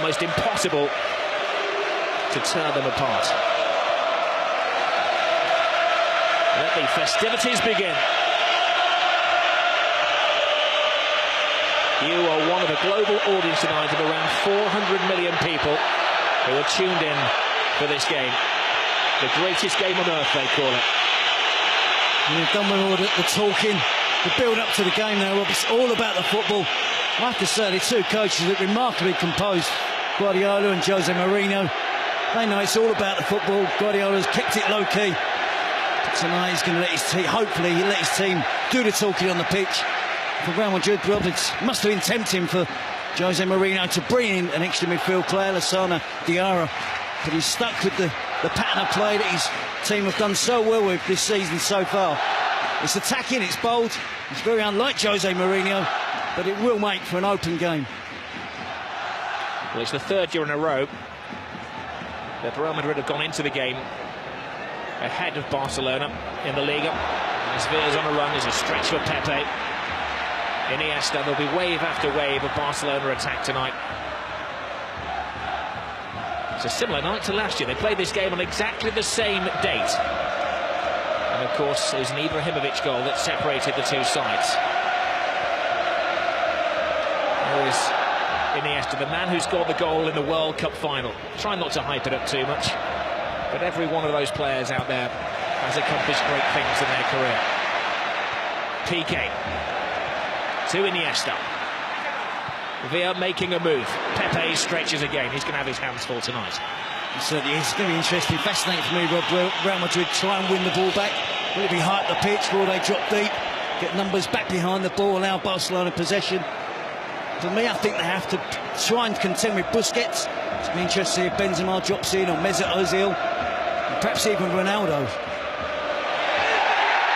Almost impossible to tear them apart. Let the festivities begin. You are one of a global audience tonight of around 400 million people who are tuned in for this game. The greatest game on earth, they call it. You've done with all the talking, the build-up to the game now, Rob. It's all about the football. I have to say, the two coaches look remarkably composed, Guardiola and Jose Mourinho. They know it's all about the football. Guardiola's kept it low-key. Tonight he's going to let his team, hopefully he'll let his team do the talking on the pitch. For Real Madrid, Rob, it must have been tempting for Jose Mourinho to bring in an extra midfield player, Lassana Diarra. But he's stuck with the pattern of play that his team have done so well with this season so far. It's attacking, it's bold, it's very unlike Jose Mourinho, but it will make for an open game. Well, it's the third year in a row that Real Madrid have gone into the game ahead of Barcelona in the Liga. As Veer's on a run, there's a stretch for Pepe. Iniesta, there'll be wave after wave of Barcelona attack tonight. It's a similar night to last year. They played this game on exactly the same date. And of course, it was an Ibrahimovic goal that separated the two sides. There is Iniesta, the man who scored the goal in the World Cup final. Try not to hype it up too much, but every one of those players out there has accomplished great things in their career. Piqué to Iniesta. Villa making a move. Pepe stretches again. He's going to have his hands full tonight. It certainly is. It's going to be interesting, fascinating for me, Rob. Real Madrid try and win the ball back. Will it be high up the pitch? Will they drop deep? Get numbers back behind the ball, allow Barcelona possession? For me, I think they have to try and contend with Busquets. It's going to be interesting if Benzema drops in, or Mesut Ozil, and perhaps even Ronaldo.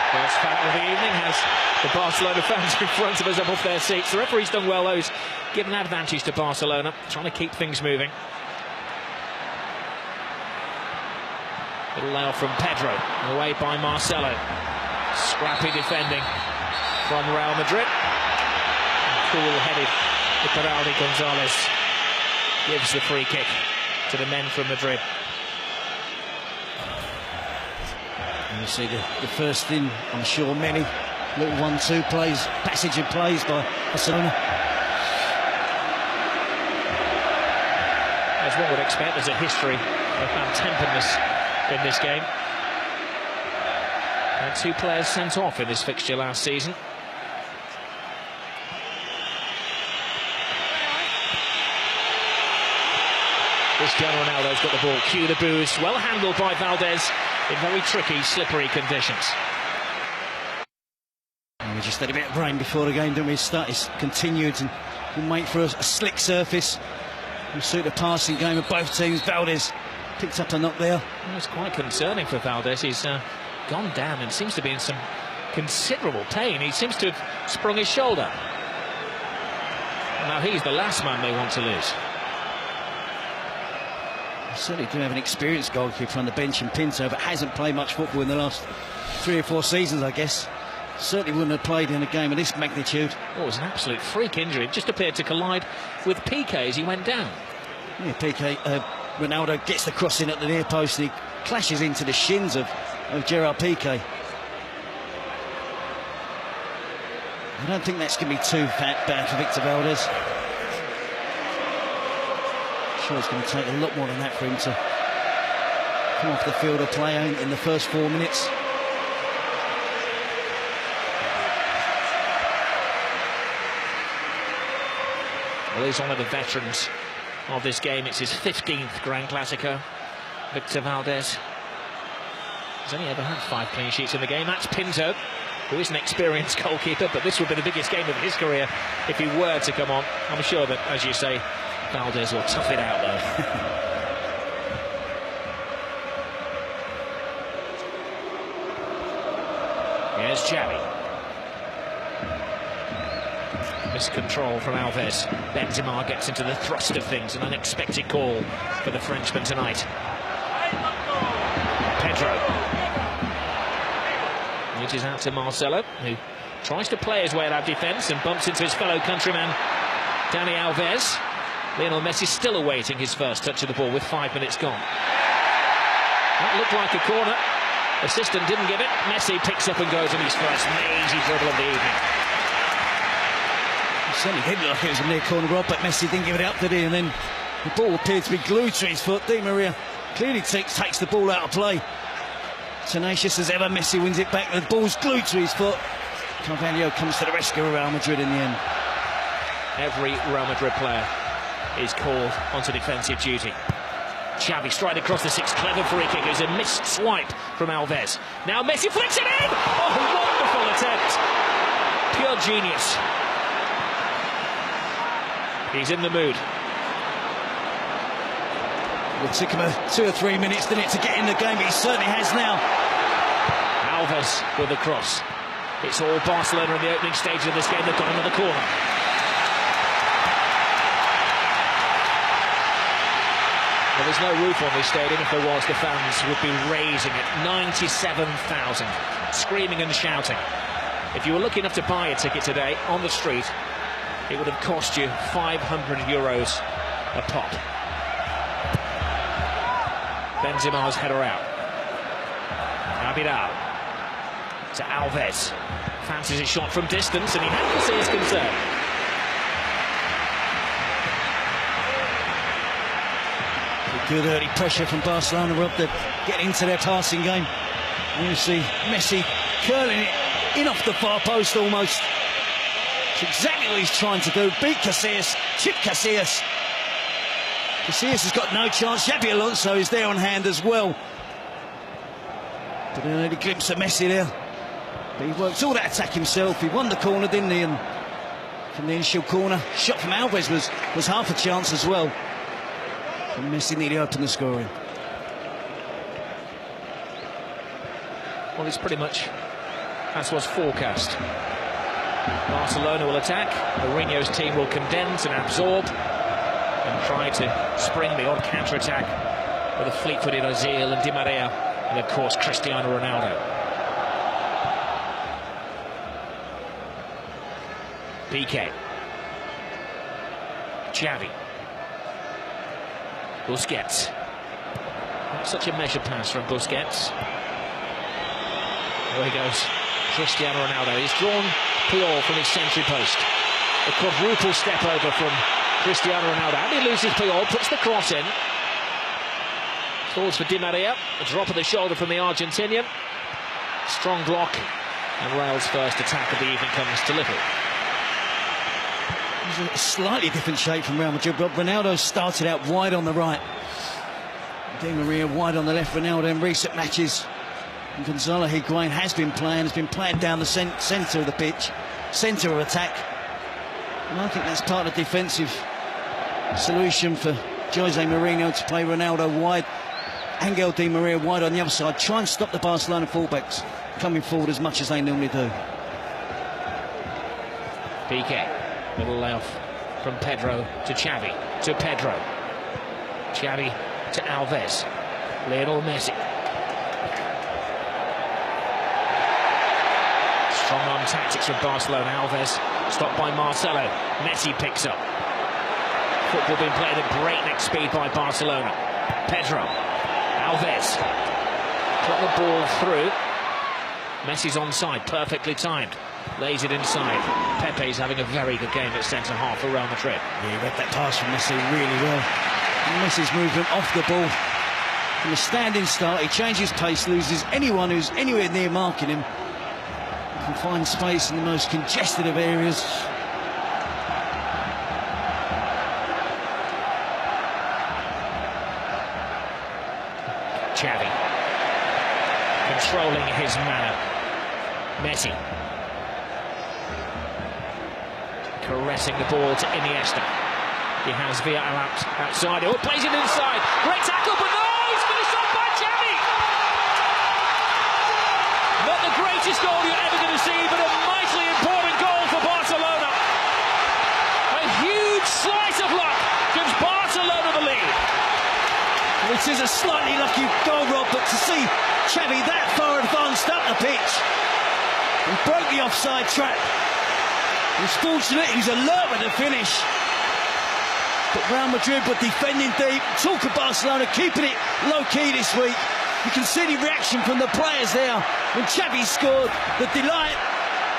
First foul of the evening has the Barcelona fans in front of us up off their seats. The referee's done well, though. He's given an advantage to Barcelona, trying to keep things moving. Little layoff from Pedro, away by Marcelo. Scrappy defending from Real Madrid. Cool-headed Iturralde Gonzalez gives the free kick to the men from Madrid. And you see the first thing, I'm sure many little 1-2 plays, passage of plays by Barcelona. As one would expect, there's a history of bad-temperedness in this game. And two players sent off in this fixture last season. Chritiano Ronaldo's got the ball. Cue the boos. Well handled by Valdez in very tricky, slippery conditions. And we just had a bit of rain before the game, didn't we? It's continued and we'll wait for a slick surface. We'll suit the passing game of both teams. Valdez picked up a knock there. Well, it's quite concerning for Valdez. He's gone down and seems to be in some considerable pain. He seems to have sprung his shoulder. Now he's the last man they want to lose. Certainly do have an experienced goalkeeper on the bench in Pinto, but hasn't played much football in the last 3 or 4 seasons, I guess. Certainly wouldn't have played in a game of this magnitude. Oh, it was an absolute freak injury. It just appeared to collide with Piqué as he went down. Yeah, Piqué, Ronaldo gets the cross in at the near post and he clashes into the shins of Gerard Piqué. I don't think that's going to be too bad for Victor Valdez. Sure, it's going to take a lot more than that for him to come off the field of play in the first 4 minutes. Well, he's one of the veterans of this game. It's his 15th Grand Clasico. Victor Valdez. He's only ever had 5 clean sheets in the game. That's Pinto, who is an experienced goalkeeper, but this would be the biggest game of his career if he were to come on. I'm sure that, as you say, Valdez will tough it out, though. Here's Xavi. Miscontrol from Alves. Benzema gets into the thrust of things. An unexpected call for the Frenchman tonight. Pedro. Reaches out to Marcelo, who tries to play his way out of defence and bumps into his fellow countryman, Dani Alves. Lionel Messi still awaiting his first touch of the ball with 5 minutes gone. That looked like a corner. Assistant didn't give it. Messi picks up and goes on his first lazy dribble of the evening. It certainly didn't look like it was a near corner, Rob, but Messi didn't give it up, did he? And then the ball appeared to be glued to his foot. Di Maria clearly takes the ball out of play. Tenacious as ever, Messi wins it back. The ball's glued to his foot. Carvalho comes to the rescue of Real Madrid in the end. Every Real Madrid player is called onto defensive duty. Xavi straight across the six, clever free kick. It was a missed swipe from Alves. Now Messi flicks it in! Oh, wonderful attempt! Pure genius. He's in the mood. It took him 2 or 3 minutes, didn't it, to get in the game, but he certainly has now. Alves with the cross. It's all Barcelona in the opening stage of this game. They've got another corner. Well, there's no roof on this stadium. If there was, the fans would be raising it. 97,000, screaming and shouting. If you were lucky enough to buy a ticket today on the street, it would have cost you €500 a pop. Benzema's header out. Abidal to Alves. Fancies a shot from distance, and he had to see his concern. Good early pressure from Barcelona, Rob, to get into their passing game. And you see Messi curling it in off the far post almost. It's exactly what he's trying to do. Beat Casillas, chip Casillas. Casillas has got no chance. Xabi Alonso is there on hand as well. But an early glimpse of Messi there. But he worked all that attack himself. He won the corner, didn't he? And from the initial corner, shot from Alves was half a chance as well. And Messi nearly opened the scoring. Well, it's pretty much as was forecast. Barcelona will attack. Mourinho's team will condense and absorb and try to spring the odd counter-attack with a fleet-footed Ozil and Di Maria and, of course, Chritiano Ronaldo. Piqué. Xavi. Busquets. Not such a measured pass from Busquets. There he goes. Chritiano Ronaldo. He's drawn Puyol from his century post. A quadruple step over from Chritiano Ronaldo. And he loses Puyol, puts the cross in. Falls for Di Maria. A drop of the shoulder from the Argentinian. Strong block. And Real's first attack of the evening comes to little. It's a slightly different shape from Real Madrid. Ronaldo started out wide on the right. Di Maria wide on the left. Ronaldo in recent matches. And Gonzalo Higuain has been playing down the centre of the pitch, centre of attack. And I think that's part of the defensive solution for Jose Mourinho, to play Ronaldo wide, Angel Di Maria wide on the other side, try and stop the Barcelona fullbacks coming forward as much as they normally do. Piqué, little layoff from Pedro to Xavi, to Pedro. Xavi to Alves. Lionel Messi. Strong arm tactics from Barcelona. Alves stopped by Marcelo. Messi picks up. Football being played at breakneck speed by Barcelona. Pedro. Alves. Got the ball through. Messi's onside, perfectly timed. Lays it inside. Pepe's having a very good game at centre-half for Real Madrid. Yeah, he read that pass from Messi really well. And Messi's movement off the ball. From a standing start, he changes pace, loses anyone who's anywhere near marking him. Can find space in the most congested of areas. Xavi controlling his manner. Messi caressing the ball to Iniesta. He has Villarreal outside. Oh, plays it inside. Great tackle, but no, he's finished off by Xavi. Not the greatest goal you're ever going to see, but a mightily important goal for Barcelona. A huge slice of luck gives Barcelona the lead. It is a slightly lucky goal, Rob, but to see Xavi that far advanced up the pitch and broke the offside trap. He was fortunate, he was alert with the finish. But Real Madrid were defending deep. Talk of Barcelona keeping it low-key this week. You can see the reaction from the players there when Xavi scored, the delight.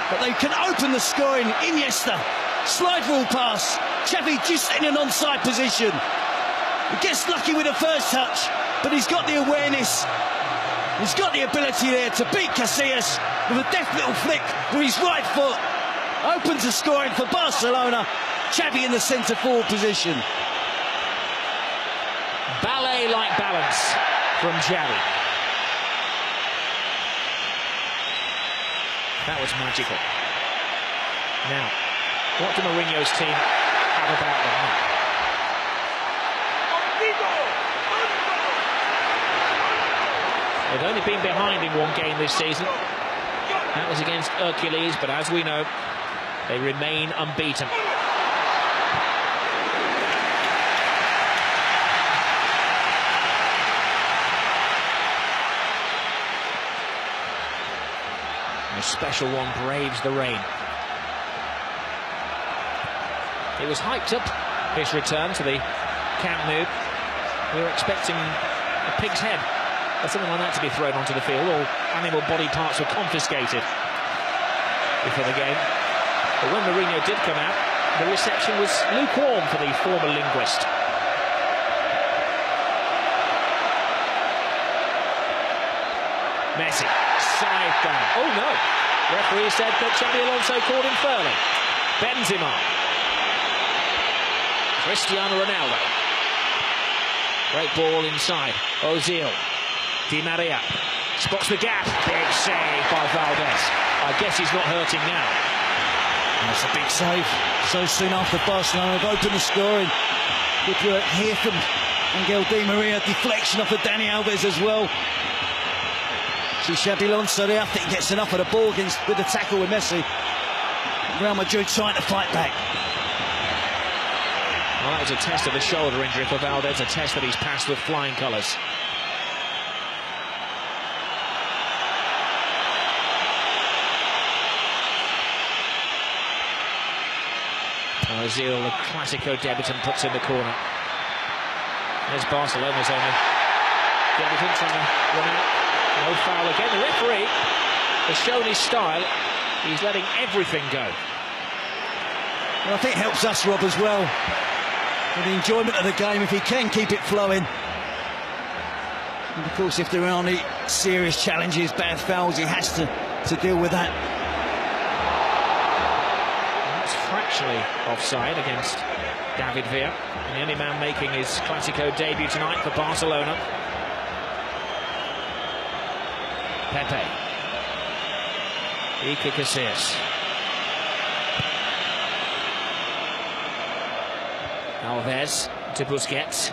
But they can open the scoring. Iniesta, slide rule pass. Xavi just in an onside position. He gets lucky with the first touch, but he's got the awareness. He's got the ability there to beat Casillas with a deft little flick with his right foot. Opens the scoring for Barcelona. Xavi in the centre-forward position. Ballet-like balance from Xavi. That was magical. Now, what do Mourinho's team have about them now? They've only been behind in one game this season. That was against Hercules, but as we know, they remain unbeaten. A special one braves the rain. It was hyped up, his return to the Camp Nou. We were expecting a pig's head or something like that to be thrown onto the field, or animal body parts were confiscated before the game. But when Mourinho did come out, the reception was lukewarm for the former linguist. Messi, side down. Oh no! Referee said that Xabi Alonso called him furling. Benzema. Chritiano Ronaldo. Great ball inside. Ozil. Di Maria spots the gap. Big save by Valdez. I guess he's not hurting now. That's a big save. So soon after Barcelona have opened the scoring. Good work here from Angel Di Maria. Deflection off of Dani Alves as well. See Xabi Alonso there. I think he gets enough of the ball with the tackle with Messi. Real Madrid trying to fight back. Well, that was a test of the shoulder injury for Valdez. A test that he's passed with flying colours. Ozil, the Clasico debutant, puts in the corner. There's Barcelona's only debutant trying to run out. No foul again. The referee has shown his style. He's letting everything go. Well, I think it helps us, Rob, as well. With the enjoyment of the game, if he can keep it flowing. And of course, if there are any serious challenges, bad fouls, he has to deal with that. That's fractionally offside against David Villa. And the only man making his Clasico debut tonight for Barcelona. Pepe. Iker Casillas. Alves to Busquets.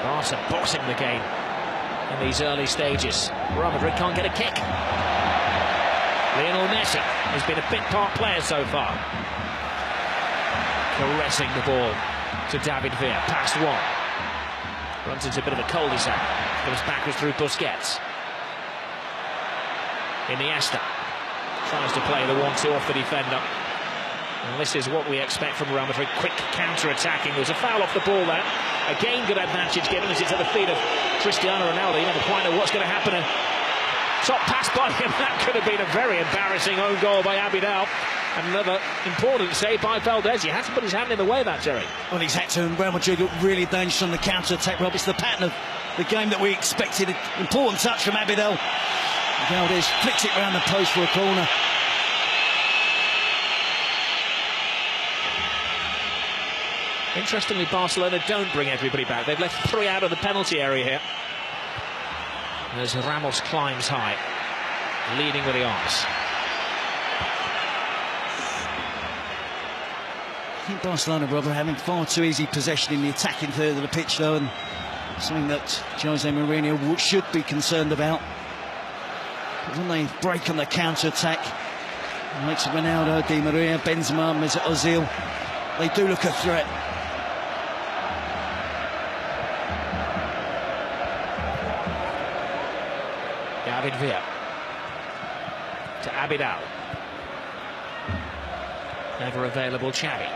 Barca boxing the game in these early stages. Real Madrid can't get a kick. Lionel Messi has been a bit part player so far. Caressing the ball to David Villa, past one. Runs into a bit of a cul-de-sac. Comes backwards through Busquets. Iniesta tries to play the 1-2 off the defender. And this is what we expect from Real Madrid. Quick counter-attacking. There's a foul off the ball there. Again, good advantage given as it's at the feet of Chritiano Ronaldo. You never quite know what's going to happen. A top pass by him. That could have been a very embarrassing own goal by Abidal. And another important save by Valdez. He had to put his hand in the way of that, Jerry. Well, he's had to. Real Madrid look really dangerous on the counter-attack, Rob. It's the pattern of the game that we expected. An important touch from Abidal. Valdez flicks it round the post for a corner. Interestingly, Barcelona don't bring everybody back. They've left 3 out of the penalty area here. As Ramos climbs high, leading with the arms. I think Barcelona, Rob, are having far too easy possession in the attacking third of the pitch, though, and something that Jose Mourinho should be concerned about. But when they break on the counter-attack, makes Ronaldo, Di Maria, Benzema, Mesut Ozil, they do look a threat. David Villa. To Abidal. Never available Xavi.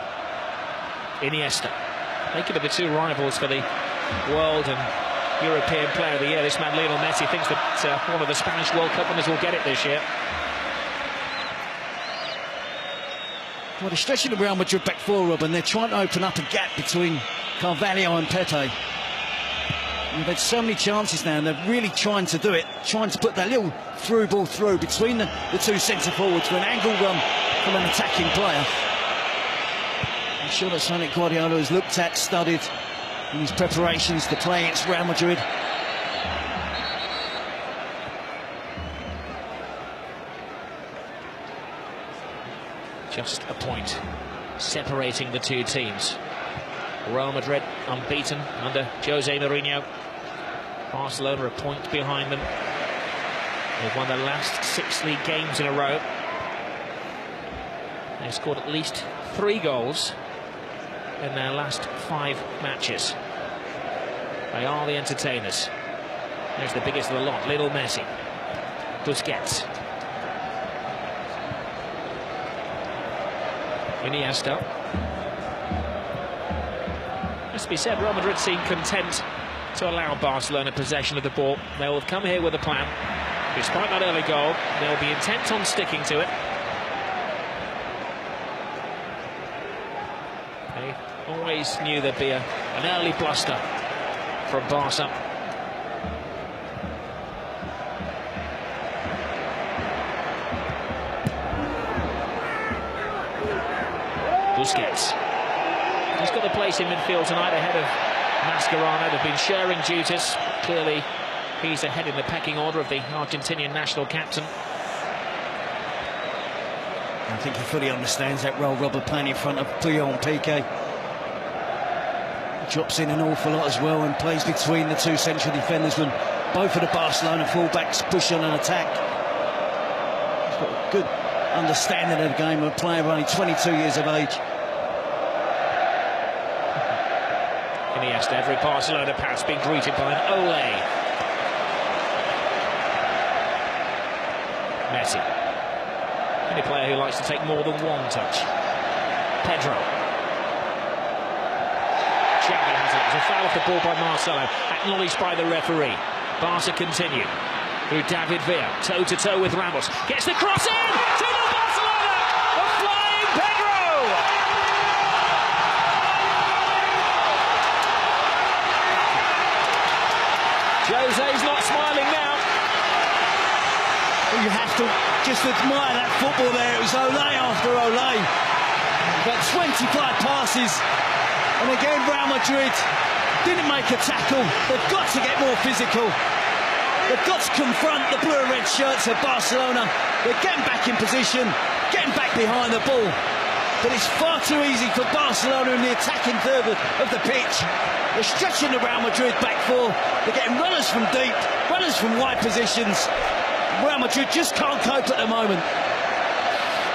Iniesta. They could be the two rivals for the World and European Player of the Year. This man, Lionel Messi, thinks that one of the Spanish World Cup winners will get it this year. Well, they're stretching the Real Madrid back four, Rob, and they're trying to open up a gap between Carvalho and Pepe. They've had so many chances now, and they're really trying to do it, trying to put that little through ball through between the two centre-forwards for an angle run from an attacking player. I'm sure that's something Guardiola has looked at, studied in his preparations to play against Real Madrid. Just a point separating the two teams. Real Madrid unbeaten under Jose Mourinho. Barcelona a point behind them. They've won the last 6 league games in a row. They've scored at least 3 goals in their last 5 matches. They are the entertainers. There's the biggest of the lot, Lionel Messi. Busquets. Iniesta. Must be said, Real Madrid seem content to allow Barcelona possession of the ball. They will have come here with a plan. Despite that early goal, they'll be intent on sticking to it. They always knew there'd be an early bluster from Barca. Busquets. He's got the place in midfield tonight ahead of Mascherano. They've been sharing duties. Clearly, he's ahead in the pecking order of the Argentinian national captain. I think he fully understands that role, Robert, playing in front of Puyol and Piqué. He drops in an awful lot as well and plays between the two central defenders when both of the Barcelona fullbacks push on an attack. He's got a good understanding of the game, of a player of only 22 years of age. Iniesta, every Barcelona pass being greeted by an Ole. Messi. Any player who likes to take more than one touch. Pedro. Xavi has it. It's a foul off the ball by Marcelo, acknowledged by the referee. Barca continue through David Villa, toe-to-toe with Ramos. Gets the cross in! 2-0 Barcelona! The flying Pedro! Jose's not smiling now. Well, you have to just admire that football there. It was Ole after Ole. About 25 passes. And again, Real Madrid didn't make a tackle. They've got to get more physical. They've got to confront the blue and red shirts of Barcelona. They're getting back in position, getting back behind the ball. But it's far too easy for Barcelona in the attacking third of the pitch. They're stretching the Real Madrid back four. They're getting runners from deep, runners from wide positions. Real Madrid just can't cope at the moment.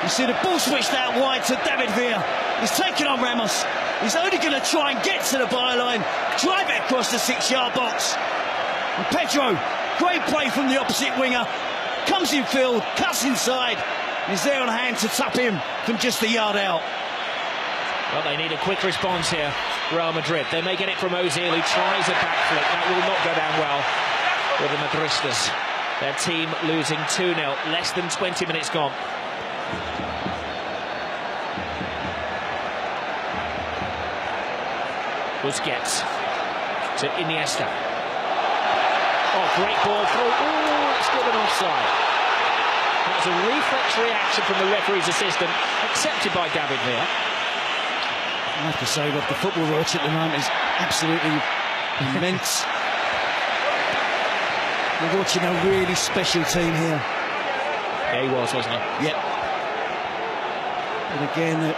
You see the ball switched out wide to David Villa. He's taking on Ramos. He's only going to try and get to the byline, drive it across the 6-yard box. And Pedro, great play from the opposite winger, comes in field, cuts inside. He's there on hand to tap him from just a yard out. Well, they need a quick response here, Real Madrid. They may get it from Ozil, who tries a backflip. That will not go down well with the Madristas. Their team losing 2-0, less than 20 minutes gone. Busquets to Iniesta. Oh, great ball through. Ooh, it's given offside. That was a reflex reaction from the referee's assistant, accepted by David Villa. I have to say, Rob, the football watch at the moment is absolutely immense. We're watching a really special team here. Yeah, he was, wasn't he? Yep. And again,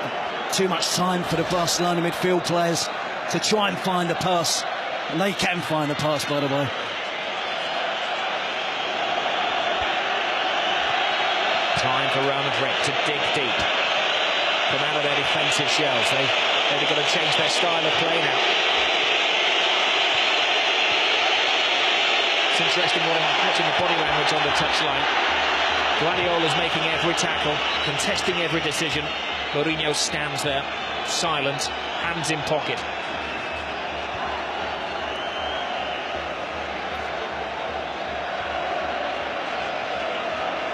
too much time for the Barcelona midfield players to try and find a pass. And they can find a pass, by the way. Time for Real Madrid to dig deep. Come out of their defensive shells. They're going to change their style of play now. It's interesting watching the body language on the touchline. Guardiola's making every tackle, contesting every decision. Mourinho stands there, silent, hands in pocket.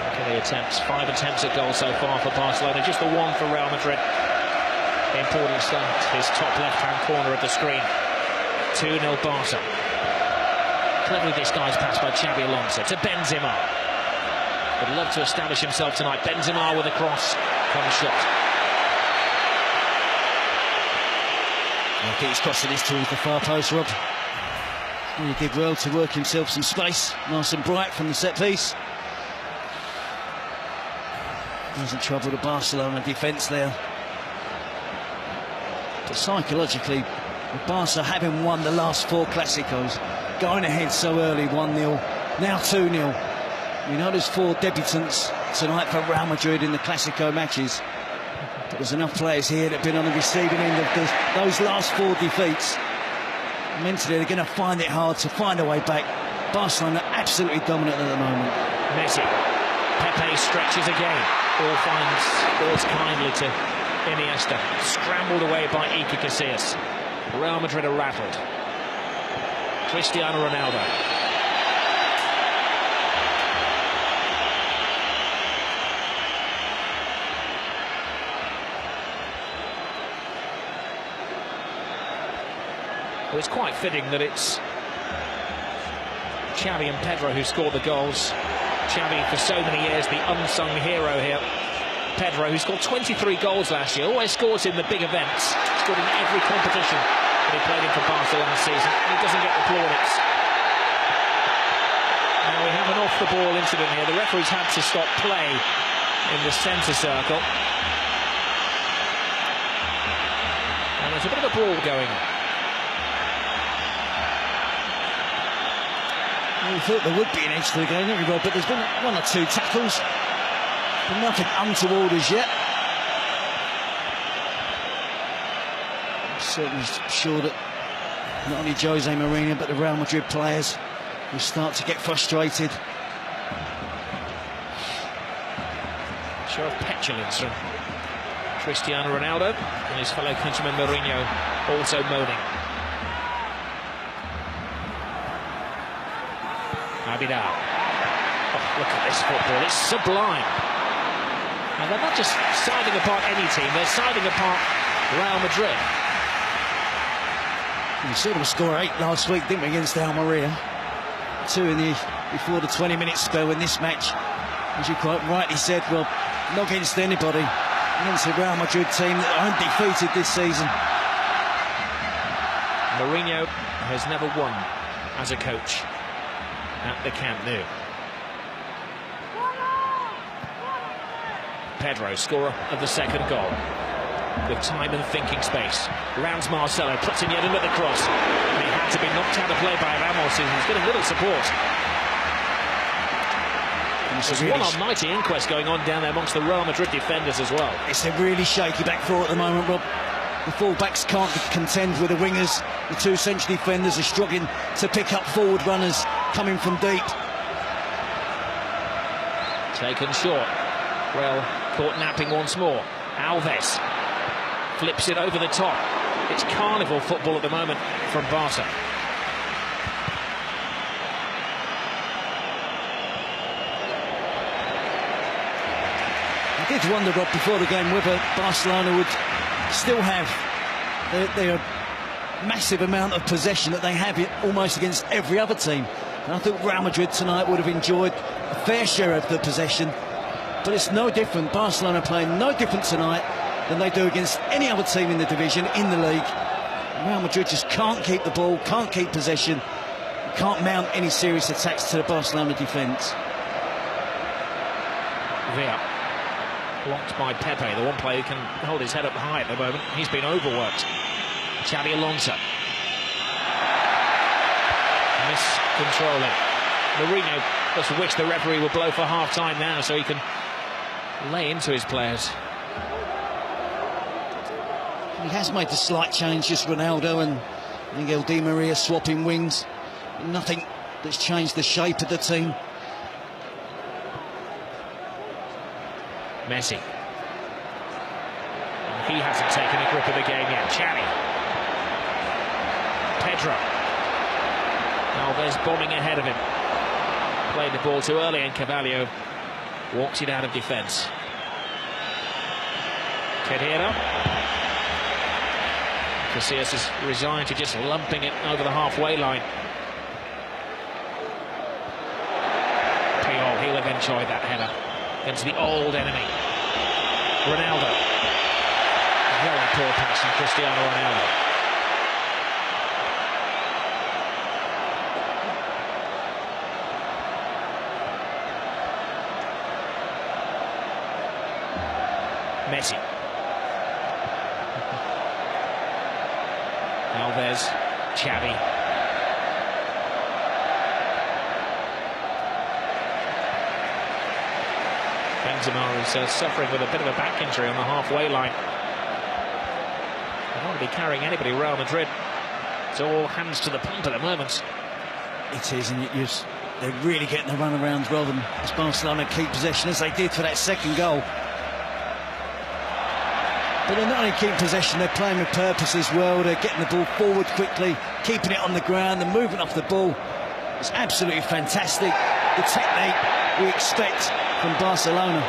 Look at the attempts, 5 attempts at goal so far for Barcelona, just the one for Real Madrid. The important start, his top left-hand corner of the screen. 2-0 Barca. Cleverly disguised pass by Xabi Alonso to Benzema. Would love to establish himself tonight. Benzema with a cross, comes shot. I think he's crossing this towards the far post, Rob. He did well to work himself some space, nice and bright from the set piece. Doesn't trouble the Barcelona defence there. But psychologically, with Barca having won the last 4 Clásicos, going ahead so early, 1-0, now 2-0. We know there's 4 debutants tonight for Real Madrid in the Clásico matches. But there's enough players here that have been on the receiving end of those last 4 defeats. Mentally, they're going to find it hard to find a way back. Barcelona absolutely dominant at the moment. Messi. Pepe stretches again. Falls kindly to Iniesta. Scrambled away by Iker Casillas. Real Madrid are rattled. Chritiano Ronaldo. Well, it's quite fitting that it's Xavi and Pedro who scored the goals. Xavi, for so many years, the unsung hero here. Pedro, who scored 23 goals last year, always scores in the big events. Scored in every competition that he played in for Barcelona last season. He doesn't get the plaudits. Now we have an off-the-ball incident here. The referee's had to stop play in the centre circle. And there's a bit of a brawl going on. We thought there would be an edge to the game, didn't we, Rob? But there's been 1 or 2 tackles. But nothing untoward as yet. I'm certainly sure that not only Jose Mourinho but the Real Madrid players will start to get frustrated. Show of petulance from Chritiano Ronaldo and his fellow countryman Mourinho also moaning. Abidal. Oh, look at this football, it's sublime. And they're not just siding apart any team, they're siding apart Real Madrid. We saw them score 8 last week, didn't we, against Almeria? 2 before the 20-minute spell in this match. As you quite rightly said, well, not against anybody, against the Real Madrid team that are undefeated this season. Mourinho has never won as a coach at the Camp Nou. Pedro, scorer of the second goal. With time and thinking space. Rounds Marcelo, puts in yet another cross. And he had to be knocked out of play by Ramos, who's getting little support. There's one almighty inquest going on down there amongst the Real Madrid defenders as well. It's a really shaky back four at the moment, Rob. The full-backs can't contend with the wingers. The 2 central defenders are struggling to pick up forward runners coming from deep. Taken short. Well, caught napping once more. Alves flips it over the top. It's carnival football at the moment from Barca. I did wonder, Rob, before the game whether Barcelona would still have their massive amount of possession that they have almost against every other team. And I think Real Madrid tonight would have enjoyed a fair share of the possession. But it's no different. Barcelona playing no different tonight than they do against any other team in the division, in the league. Real Madrid just can't keep the ball, can't keep possession, can't mount any serious attacks to the Barcelona defence. Villa, blocked by Pepe, the one player who can hold his head up high at the moment. He's been overworked. Xabi Alonso. Miscontrolling. Mourinho just wish the referee would blow for half-time now so he can lay into his players. He has made the slight change, just Ronaldo and Angel Di Maria swapping wings. Nothing that's changed the shape of the team. Messi. And he hasn't taken a grip of the game yet. Xavi. Pedro. Alves bombing ahead of him. Played the ball too early and Carvalho walks it out of defence. Chritiano. Casillas is resigned to just lumping it over the halfway line. Puyol, he'll have enjoyed that header against the old enemy. Ronaldo. Very poor pass from Chritiano Ronaldo. Messi. Alves, Xavi. Benzema is suffering with a bit of a back injury on the halfway line. They don't want to be carrying anybody. Real Madrid. It's all hands to the pump at the moment. It is, and they're really getting the runarounds rather than as Barcelona keep possession as they did for that second goal. But they're not only keeping possession, they're playing with purpose as well. They're getting the ball forward quickly, keeping it on the ground, the movement off the ball. It's absolutely fantastic. The technique we expect from Barcelona.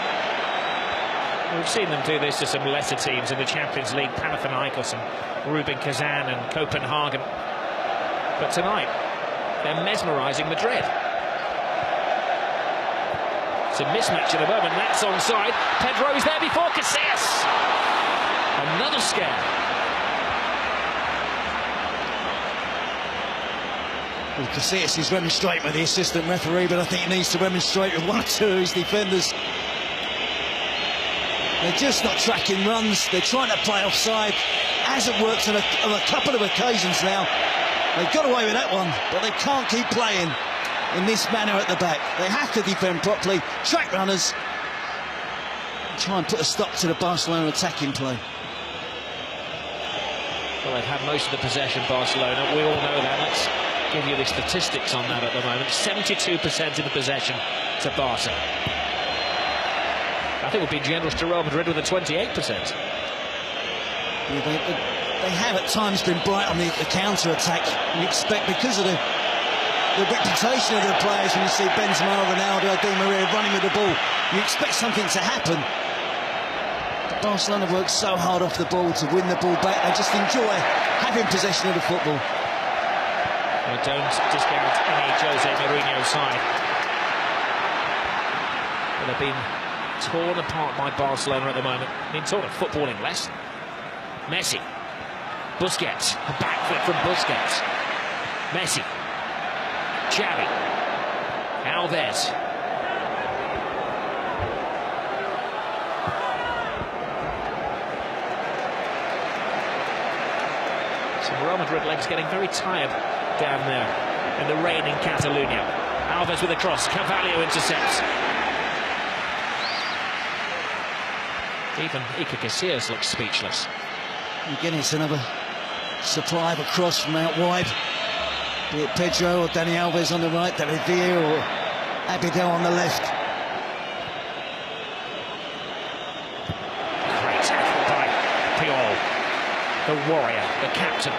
We've seen them do this to some lesser teams in the Champions League, Panathinaikos and Rubin Kazan and Copenhagen. But tonight, they're mesmerising Madrid. It's a mismatch at the moment. That's onside. Pedro is there before Casillas. Another scare. Well, Casillas is remonstrating with the assistant referee, but I think he needs to remonstrate with one or two of his defenders. They're just not tracking runs. They're trying to play offside. Hasn't worked on a couple of occasions now. They got away with that one, but they can't keep playing in this manner at the back. They have to defend properly, track runners, and try and put a stop to the Barcelona attacking play. Well, they've had most of the possession, Barcelona. We all know that. Let's give you the statistics on that at the moment. 72% in the possession to Barca. I think we've been generous to Real Madrid with a 28%. They have at times been bright on the counter-attack. You expect, because of the reputation of the players, when you see Benzema, Ronaldo, Di Maria running with the ball, you expect something to happen. But Barcelona work so hard off the ball to win the ball back. They just enjoy having possession of the football. Well, don't discount any Jose Mourinho side. Well, they've been torn apart by Barcelona at the moment. Been taught a footballing lesson. Messi. Busquets. A backflip from Busquets. Messi. Xavi. Alves. So Real Madrid legs getting very tired down there in the rain in Catalonia. Alves with a cross. Carvalho intercepts. Even Iker Casillas looks speechless. Again, it's another supply of a cross from out wide. Be it Pedro or Dani Alves on the right, David Villa or Abidal on the left. Great tackle by Puyol, the warrior, the captain.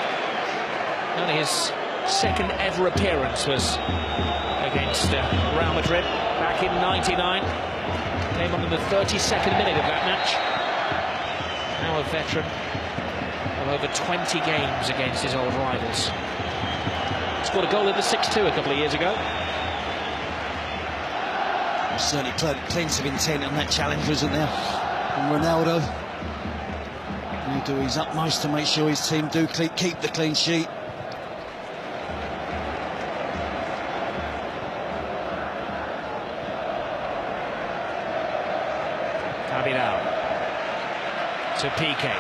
Only his second ever appearance was against Real Madrid back in '99. Came on in the 32nd minute of that match. Now a veteran of over 20 games against his old rivals. Scored a goal in the 6-2 a couple of years ago. Certainly plenty of intent on that challenge, wasn't there? And Ronaldo will do his utmost to make sure his team do keep the clean sheet. Abidal to Piqué.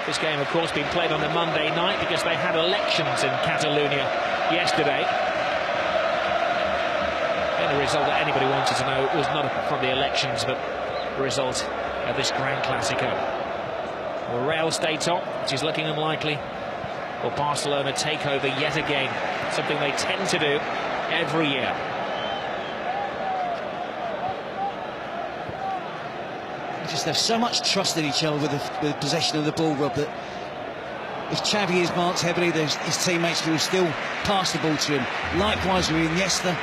This game, of course, being played on a Monday night because they had elections in Catalonia yesterday. And the result that anybody wanted to know was not from the elections, but the result of this Grand Clasico. Well, Real stay top, which is looking unlikely. Will Barcelona take over yet again? Something they tend to do every year. They just have so much trust in each other with the possession of the ball, Rob, that if Xavi is marked heavily, his teammates will still pass the ball to him. Likewise with Iniesta,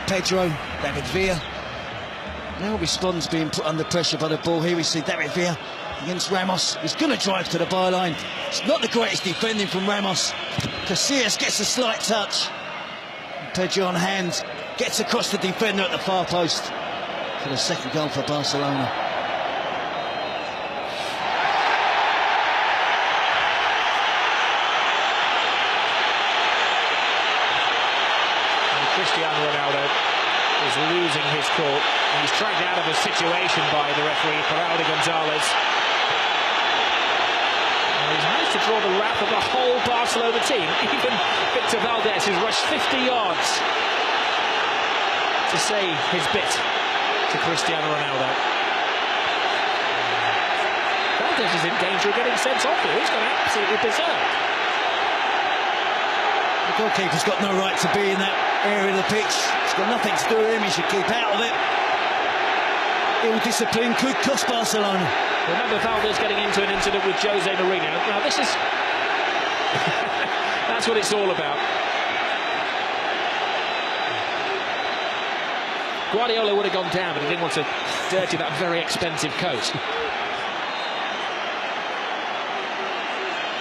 Pedro, David Villa. Now responds being put under pressure by the ball. Here we see David Villa against Ramos. He's going to drive to the byline. It's not the greatest defending from Ramos. Casillas gets a slight touch. Pedro on hand, gets across the defender at the far post for the second goal for Barcelona. Chritiano Ronaldo is losing his court. He's dragged out of a situation by the referee, Geraldo Gonzalez. And he's managed to draw the wrath of the whole Barcelona team. Even Victor Valdés has rushed 50 yards to say his bit to Chritiano Ronaldo. Valdés is in danger of getting sent off here. He's gone absolutely berserk. The goalkeeper's got no right to be in that area of the pitch. It's got nothing to do with him. He should keep out of it. Ill discipline could cost Barcelona. Remember Valdés getting into an incident with Jose Mourinho. Now this is that's what it's all about. Guardiola would have gone down, but he didn't want to dirty that very expensive coat.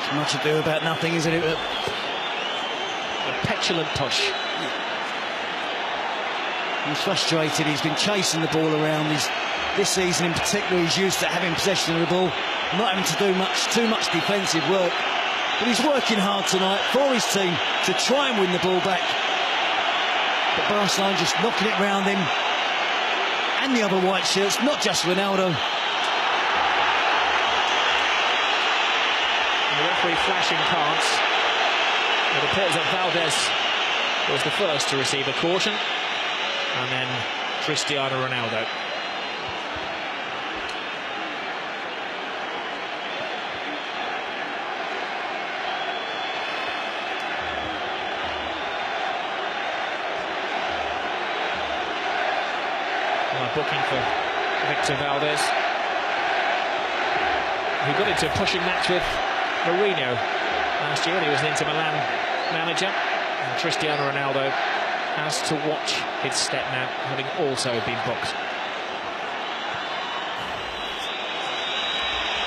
It's much ado about nothing, isn't it? A petulant push. He's frustrated. He's been chasing the ball around. This season in particular, he's used to having possession of the ball, not having to do too much defensive work. But he's working hard tonight for his team to try and win the ball back. But Barcelona just knocking it round him and the other white shirts, not just Ronaldo. And the referee flashing cards. It appears that Valdés was the first to receive a caution, and then Chritiano Ronaldo. Booking for Victor Valdés, who got into a pushing match with Mourinho last year when he was an Inter Milan manager. And Chritiano Ronaldo has to watch his step now, having also been booked.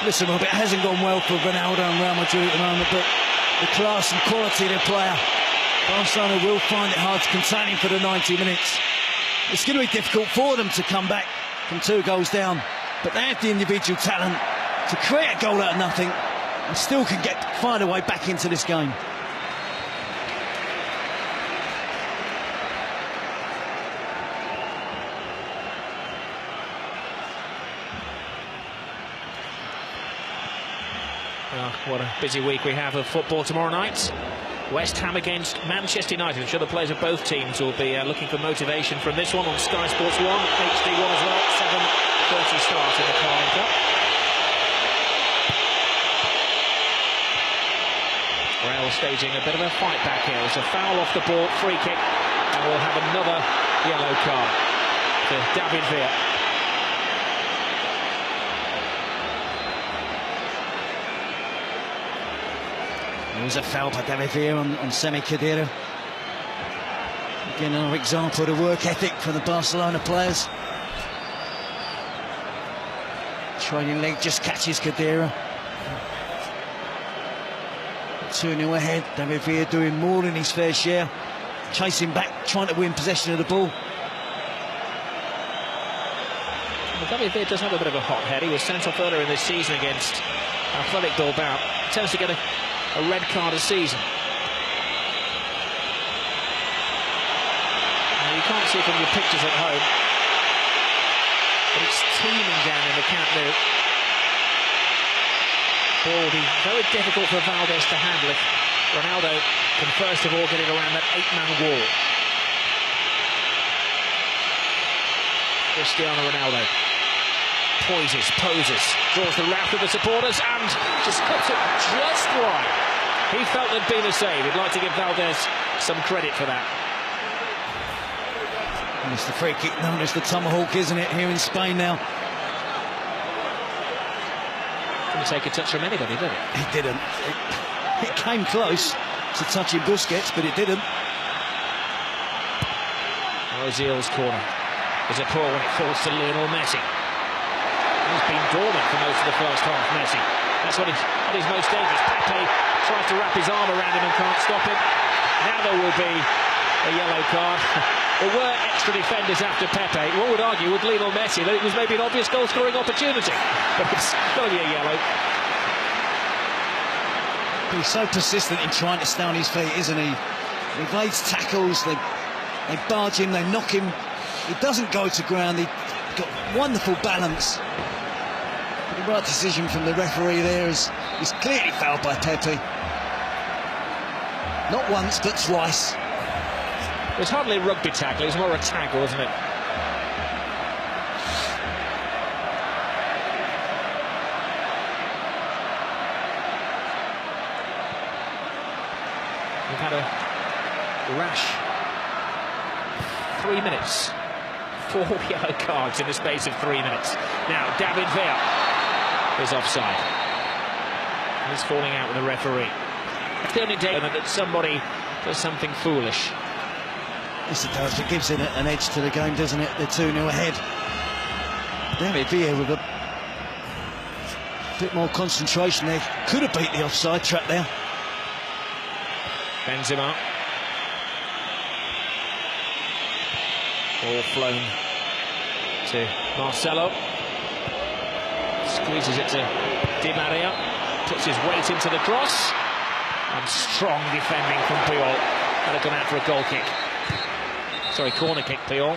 Listen, Rob, it hasn't gone well for Ronaldo and Real Madrid at the moment, but the class and quality of the player, Barcelona will find it hard to contain him for the 90 minutes. It's going to be difficult for them to come back from 2 goals down, but they have the individual talent to create a goal out of nothing and still can find a way back into this game. Well, what a busy week we have of football tomorrow night. West Ham against Manchester United. I'm sure the players of both teams will be looking for motivation from this one on Sky Sports 1, HD1 as well. 7:30 start in the Carling Cup. Real staging a bit of a fight back here. It's a foul off the ball, free kick, and we'll have another yellow card for David Villa. There was a foul by David Villa on Semi Khedira. Again, another example of the work ethic for the Barcelona players. Trailing leg just catches Khedira. 2-0 ahead. David Villa doing more than his fair share. Chasing back, trying to win possession of the ball. Well, David Villa does have a bit of a hot head. He was sent off earlier in this season against Athletic Bilbao. Tends to get a red card a season. Now, you can't see from your pictures at home, but it's teeming down in the Camp Nou. Ball will be very difficult for Valdés to handle if Ronaldo can first of all get it around that 8-man wall. Chritiano Ronaldo poses, draws the wrath of the supporters and just puts it just wide. He felt there'd been a save. He'd like to give Valdez some credit for that. And it's the free kick known as the tomahawk, isn't it, here in Spain now? Didn't take a touch from anybody, did it? It didn't. It came close to touching Busquets, but it didn't. Ozil's corner. Is it poor when it falls to Lionel Messi? He's been dormant for most of the first half, Messi. That's what at his most dangerous. Pepe tries to wrap his arm around him and can't stop him. Now there will be a yellow card. There were extra defenders after Pepe. One would argue with Lionel Messi that it was maybe an obvious goal-scoring opportunity. But it's got to be a yellow. He's so persistent in trying to stay on his feet, isn't he? He evades tackles, they barge him, they knock him. He doesn't go to ground, he's got wonderful balance. The right decision from the referee there is clearly fouled by Pepe. Not once, but twice. It was hardly a rugby tackle, it was more a tackle, wasn't it? We've had a rash 3 minutes. 4 yellow cards in the space of 3 minutes. Now, David Villa is offside. He's falling out with the referee. It's the only day that somebody does something foolish. Yes, it does. It gives it an edge to the game, doesn't it? They're 2-0 ahead. David Villa with a bit more concentration there. Could have beat the offside trap there. Benzema. Ball flown to Marcelo. Squeezes it to Di Maria. Puts his weight into the cross. And strong defending from Puyol. Had it gone out for a goal kick. Sorry, corner kick, Puyol.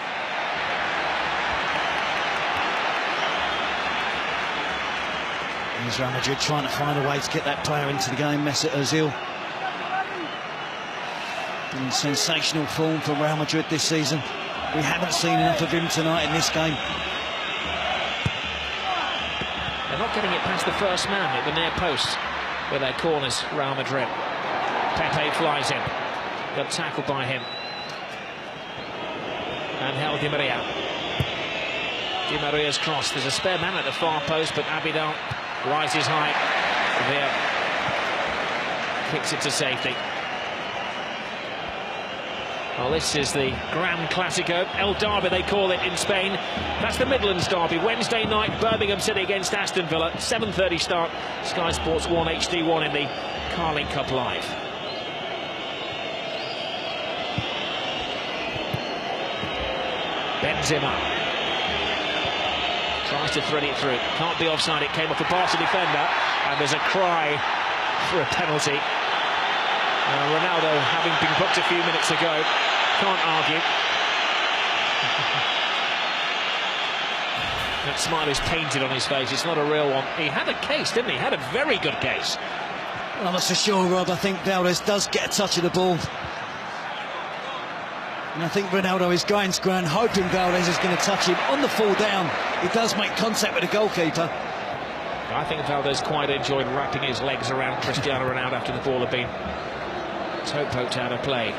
Here's Real Madrid trying to find a way to get that player into the game. Mesut Ozil. In sensational form for Real Madrid this season. We haven't seen enough of him tonight in this game. They're not getting it past the first man at the near post with their corners, Real Madrid. Pepe flies in. Got tackled by him. And Di Maria. Di Maria's cross. There's a spare man at the far post, but Abidal rises high. There. Kicks it to safety. Well, this is the Gran Clasico, El Derby they call it in Spain. That's the Midlands Derby, Wednesday night, Birmingham City against Aston Villa, 7:30 start, Sky Sports 1 HD1 in the Carling Cup Live. Benzema tries to thread it through, can't be offside, it came off a Barca defender, and there's a cry for a penalty. Ronaldo, having been booked a few minutes ago, can't argue. That smile is painted on his face, it's not a real one. He had a case, didn't he? He had a very good case. Well, I'm not so sure, Rob. I think Valdez does get a touch of the ball. And I think Ronaldo is going to ground, hoping Valdez is going to touch him. On the fall down, he does make contact with the goalkeeper. I think Valdez quite enjoyed wrapping his legs around Chritiano Ronaldo after the ball had been toe-poked out of play.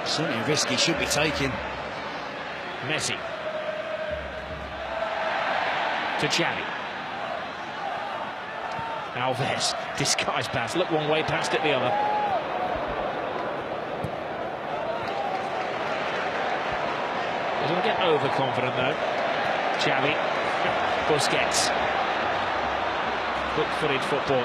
Certainly a risk he should be taking. Messi. To Xavi. Alves, disguised pass. Look one way, passed it the other. Doesn't get overconfident though. Xavi. Busquets. Quick-footed football.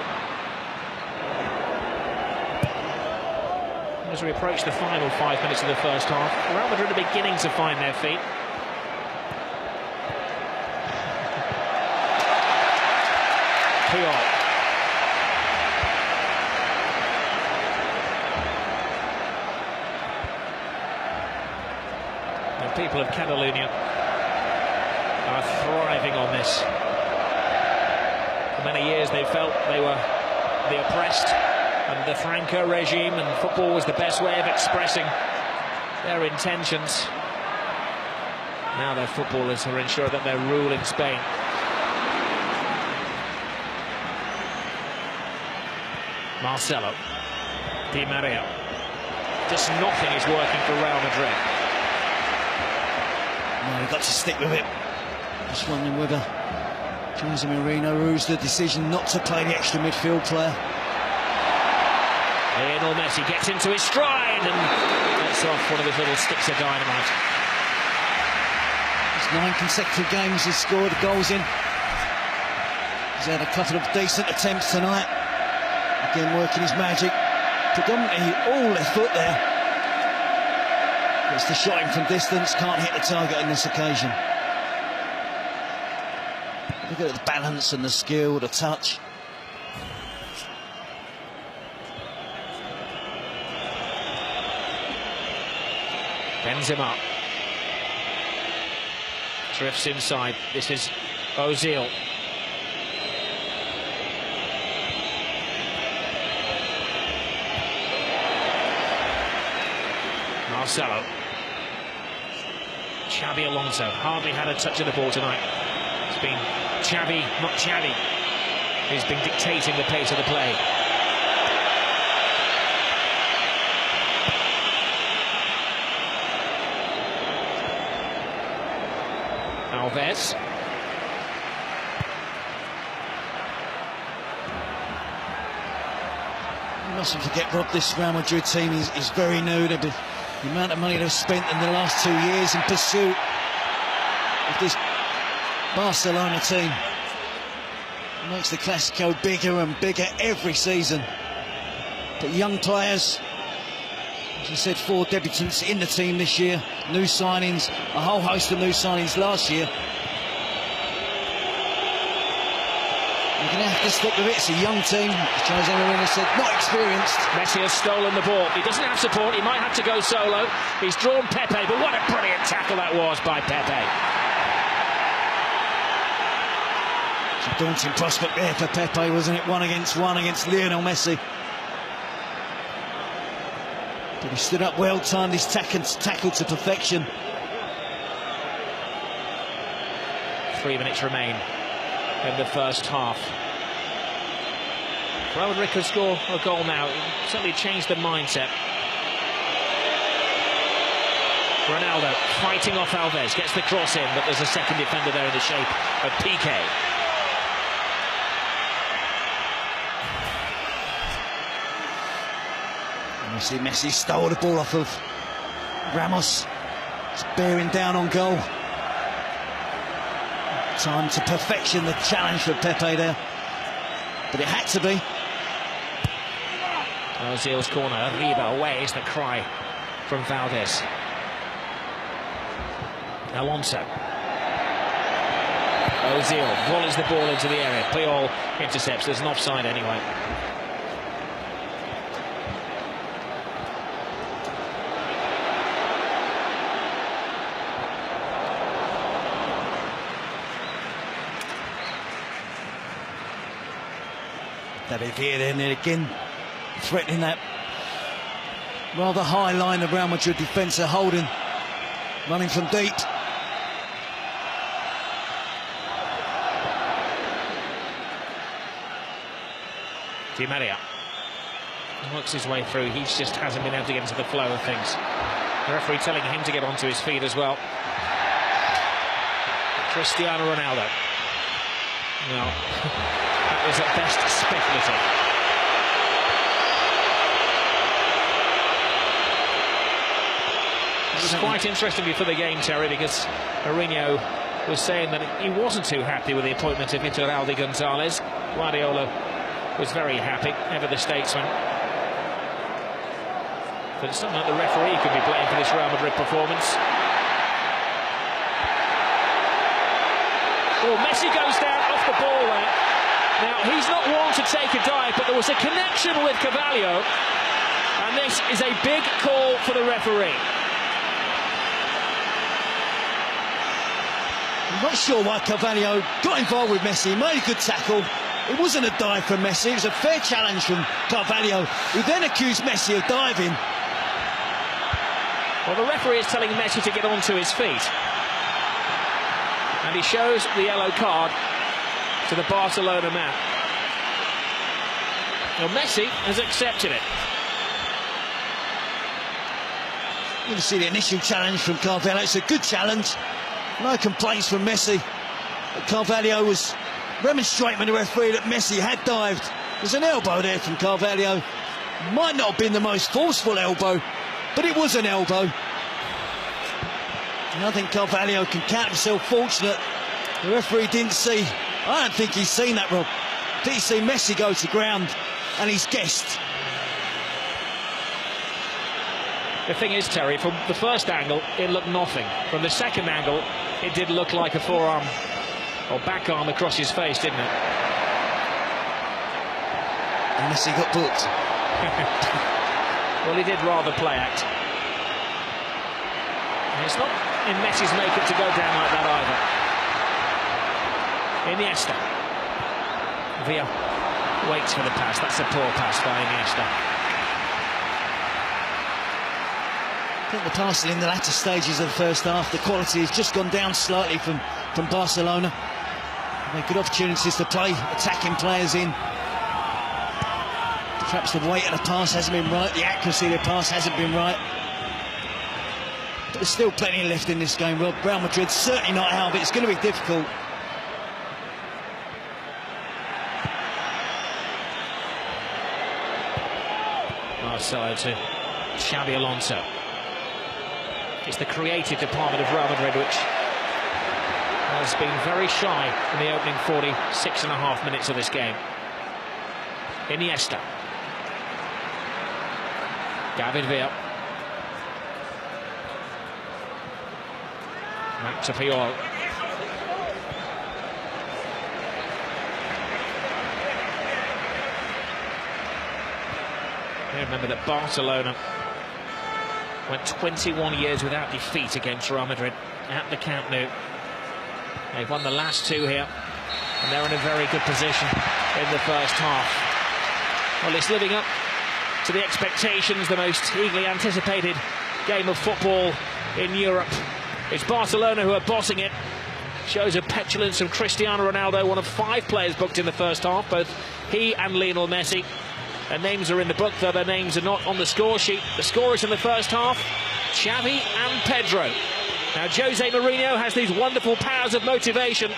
As we approach the final 5 minutes of the first half, Real Madrid are beginning to find their feet. Puyol. The people of Catalonia are thriving on this. For many years they felt they were the oppressed and the Franco regime, and football was the best way of expressing their intentions. Now their footballers are ensured that their rule in Spain. Marcelo. Di Maria. Just nothing is working for Real Madrid. No, we've got to stick with it. Just wondering whether Jose Mourinho rules the decision not to play the extra midfield player. Lionel Messi gets into his stride and lets off one of his little sticks of dynamite. It's 9 consecutive games he's scored goals in. He's had a couple of decent attempts tonight. Again, working his magic. Predominantly all left foot there. Gets the shot in from distance, can't hit the target on this occasion. Look at the balance and the skill, the touch. Benzema drifts inside. This is Ozil. Marcelo. Xabi Alonso hardly had a touch of the ball tonight. It's been Xavi, not Xavi, who's been dictating the pace of the play. Alves. You mustn't forget, Rob, this Real Madrid team is very new. The amount of money they've spent in the last 2 years in pursuit of this Barcelona team makes the Clásico bigger and bigger every season. But young players, as you said, 4 debutants in the team this year, new signings, a whole host of new signings last year. You're going to have to stick with it. It's a young team, as Jose Mourinho said, not experienced. Messi has stolen the ball. He doesn't have support. He might have to go solo. He's drawn Pepe, but what a brilliant tackle that was by Pepe. It's a daunting prospect there for Pepe, wasn't it? 1-on-1 against Lionel Messi. But he stood up well, timed his tackle to perfection. 3 minutes remain in the first half. Real Madrid could score a goal now. It certainly changed the mindset. Ronaldo fighting off Alves, gets the cross in, but there's a second defender there in the shape of Piqué. And you see Messi stole the ball off of Ramos. It's bearing down on goal. Time to perfection, the challenge for Pepe there. But it had to be. Ozil's corner, Arriba away is the cry from Valdez. Alonso. Ozil volleys the ball into the area. Puyol intercepts. There's an offside anyway. David Villa then again threatening that rather high line of Real Madrid defence are holding, running from deep. Di Maria works his way through. He just hasn't been able to get into the flow of things. The referee telling him to get onto his feet as well. Chritiano Ronaldo. No, that was at best speculative. It was quite interesting before the game, Terry, because Mourinho was saying that he wasn't too happy with the appointment of Iturralde Gonzalez. Guardiola was very happy, ever the statesman. But it's not like the referee could be blamed for this Real Madrid performance. Oh, Messi goes down off the ball there. Now, he's not one to take a dive, but there was a connection with Carvalho, and this is a big call for the referee. I'm not sure why Carvalho got involved with Messi. He made a good tackle. It wasn't a dive from Messi. It was a fair challenge from Carvalho, who then accused Messi of diving. Well, the referee is telling Messi to get onto his feet. And he shows the yellow card to the Barcelona man. Well, Messi has accepted it. You can see the initial challenge from Carvalho. It's a good challenge. No complaints from Messi. But Carvalho was remonstrating with the referee that Messi had dived. There's an elbow there from Carvalho. Might not have been the most forceful elbow, but it was an elbow. And I think Carvalho can count himself fortunate. The referee didn't see. I don't think he's seen that, Rob. Did he see Messi go to ground and he's guessed? The thing is, Terry, from the first angle, it looked nothing. From the second angle, it did look like a forearm or back arm across his face, didn't it? And Messi got booked. Well, he did rather play act. And it's not in Messi's makeup to go down like that either. Iniesta. Villa waits for the pass. That's a poor pass by Iniesta. I think the passing in the latter stages of the first half, the quality has just gone down slightly from Barcelona. They've good opportunities to play, attacking players in. Perhaps the weight of the pass hasn't been right, the accuracy of the pass hasn't been right. But there's still plenty left in this game, Rob. Real Madrid certainly not out, but it's going to be difficult. Marcelo to Xabi Alonso. It's the creative department of Real Madrid which has been very shy in the opening 46.5 minutes of this game. Iniesta. David Villa. Back to Puyol. Remember that Barcelona went 21 years without defeat against Real Madrid at the Camp Nou. They've won the last two here, and they're in a very good position in the first half. Well, it's living up to the expectations, the most eagerly anticipated game of football in Europe. It's Barcelona who are bossing it. Shows of petulance from Chritiano Ronaldo, one of 5 players booked in the first half, both he and Lionel Messi. Their names are in the book, though their names are not on the score sheet. The scorers in the first half, Xavi and Pedro. Now, Jose Mourinho has these wonderful powers of motivation.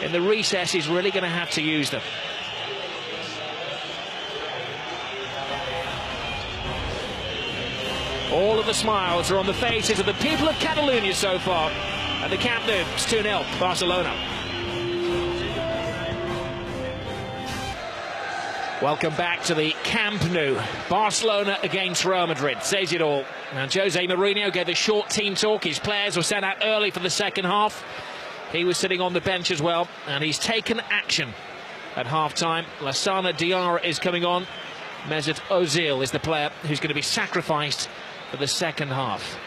In the recess, he's really going to have to use them. All of the smiles are on the faces of the people of Catalonia so far. At the Camp Nou, it's 2-0, Barcelona. Welcome back to the Camp Nou. Barcelona against Real Madrid. Says it all. Now, Jose Mourinho gave a short team talk. His players were sent out early for the second half. He was sitting on the bench as well, and he's taken action at half-time. Lassana Diarra is coming on. Mesut Ozil is the player who's going to be sacrificed for the second half.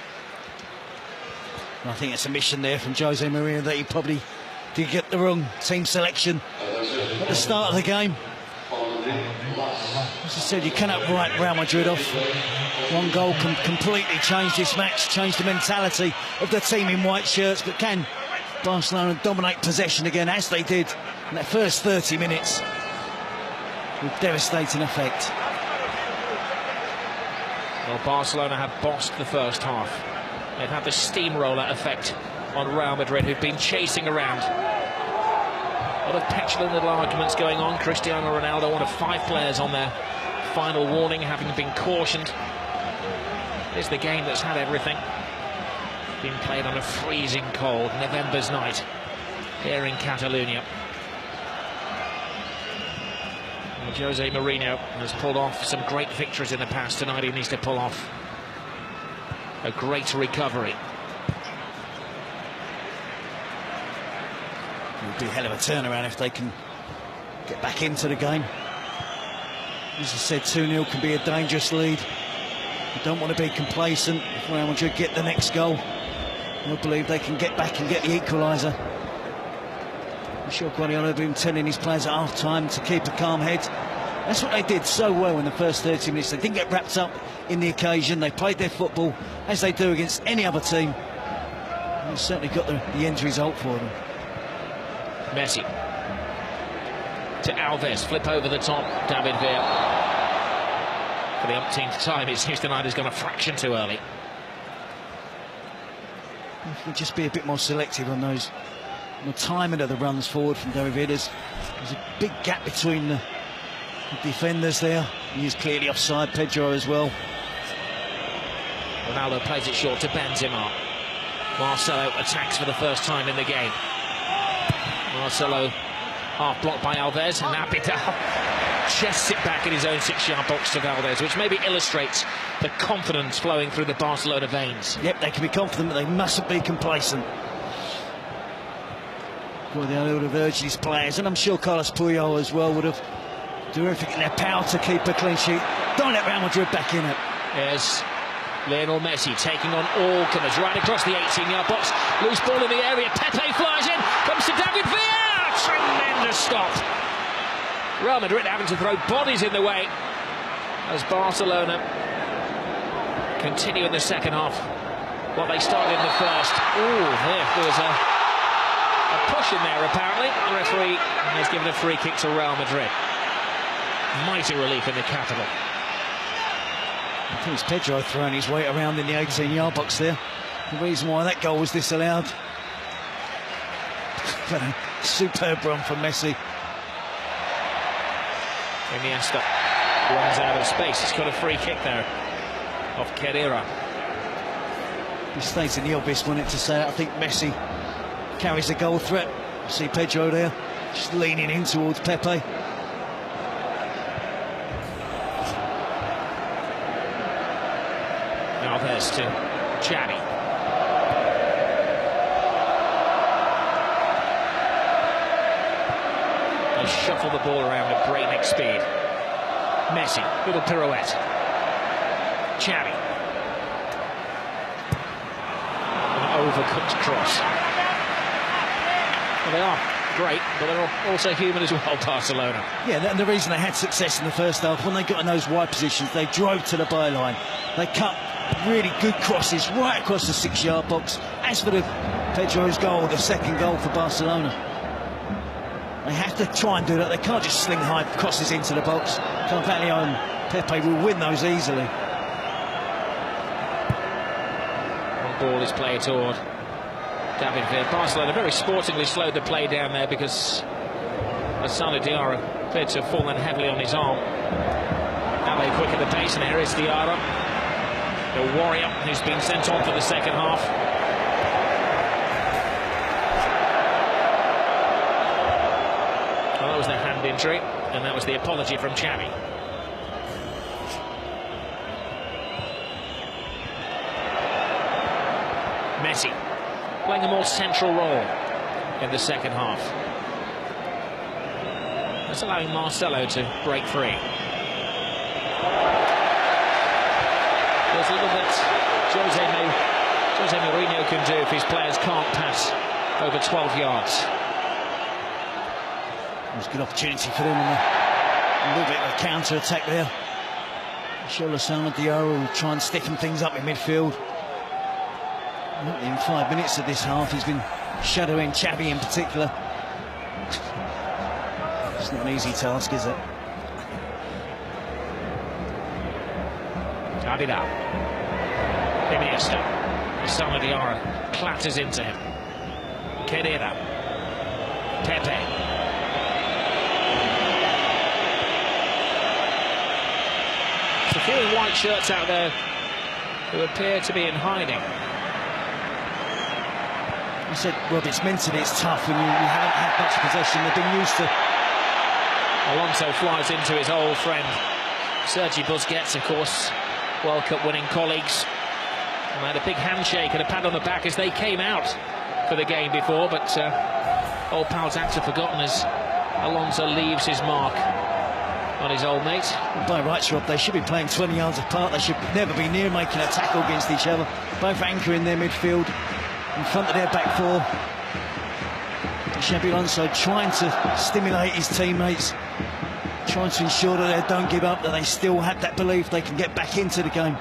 I think it's a mission there from Jose Mourinho that he probably did get the wrong team selection at the start of the game. As I said, you cannot write Real Madrid off. One goal can completely change this match, change the mentality of the team in white shirts. But can Barcelona dominate possession again, as they did in that first 30 minutes, with devastating effect? Well, Barcelona have bossed the first half. They've had the steamroller effect on Real Madrid, who've been chasing around. A lot of petulant little arguments going on. Chritiano Ronaldo, one of 5 players on their final warning, having been cautioned. It's the game that's had everything. Being played on a freezing cold November's night here in Catalonia. And Jose Mourinho has pulled off some great victories in the past. Tonight he needs to pull off a great recovery. It'll be a hell of a turnaround if they can get back into the game. As I said, 2-0 can be a dangerous lead. You don't want to be complacent. If Real Madrid get the next goal, I believe they can get back and get the equaliser. I'm sure Guardiola had been telling his players at half-time to keep a calm head. That's what they did so well in the first 30 minutes. They didn't get wrapped up in the occasion. They played their football as they do against any other team. And they certainly got the end result for them. Messi. to Alves, flip over the top, David Villa. For the umpteenth time, it seems tonight has gone a fraction too early. If you could just be a bit more selective on those, on the timing of the runs forward from David Villa. There's a big gap between the defenders there. He's clearly offside, Pedro as well. Ronaldo plays it short to Benzema. Marcelo attacks for the first time in the game. Marcelo half blocked by Alves, and Abidal chests it back in his own 6-yard box to Valdez, which maybe illustrates the confidence flowing through the Barcelona veins. Yep, they can be confident, but they mustn't be complacent. Guardiola would have urged his players, and I'm sure Carlos Puyol as well would have do everything in their power to keep a clean sheet. Don't let Real Madrid back in it. There's Lionel Messi taking on all comers right across the 18-yard box. Loose ball in the area. Pepe flies in. Comes to David Villa. Tremendous stop. Real Madrid having to throw bodies in the way as Barcelona continue in the second half what they started in the first. Oh, there was a push in there apparently. The referee has given a free kick to Real Madrid. Mighty relief in the capital. I think it's Pedro throwing his weight around in the 18-yard box there. The reason why that goal was disallowed. Superb run from Messi. Iniesta runs out of space. He's got a free kick there off Chritiano. He stays in the obvious, wanted to say it. I think Messi carries the goal threat. See Pedro there, just leaning in towards Pepe. Alves to Xavi. They shuffle the ball around at breakneck speed. Messi, little pirouette. Xavi. An overcooked cross. Well, they are great, but they're also human as well, Barcelona. Yeah, and the reason they had success in the first half, when they got in those wide positions, they drove to the byline. They cut really good crosses right across the 6-yard box. As for the Pedro's goal, the second goal for Barcelona, they have to try and do that. They can't just sling high crosses into the box. Carvalho and Pepe will win those easily. One ball is played toward David Villa. Barcelona very sportingly slowed the play down there because Asana Diarra appeared to have fallen heavily on his arm. Now they quicken the pace, and here is Diarra, the warrior who's been sent on for the second half. Well, that was the hand injury, and that was the apology from Xavi. Messi playing a more central role in the second half. That's allowing Marcelo to break free. There's a little bit Jose Mourinho can do if his players can't pass over 12 yards. It was a good opportunity for them, and a little bit of a counter-attack there. Asana Diarra will try and stiffen things up in midfield. In 5 minutes of this half, he's been shadowing Xavi in particular. It's not an easy task, is it? Abidal. Iniesta. Asana Diarra clatters into him. Chritiano. Pepe. There's a few in white shirts out there who appear to be in hiding. I said, Rob, it's mentally it's tough when you haven't had much possession. They've been used to. Alonso flies into his old friend Sergi Busquets, of course, World Cup winning colleagues. And they had a big handshake and a pat on the back as they came out for the game before, but old pals act have forgotten as Alonso leaves his mark on his old mate. By rights, Rob, they should be playing 20 yards apart. They should never be near making a tackle against each other. Both anchoring their midfield in front of their back four. Xabi Alonso trying to stimulate his teammates, trying to ensure that they don't give up, that they still have that belief they can get back into the game.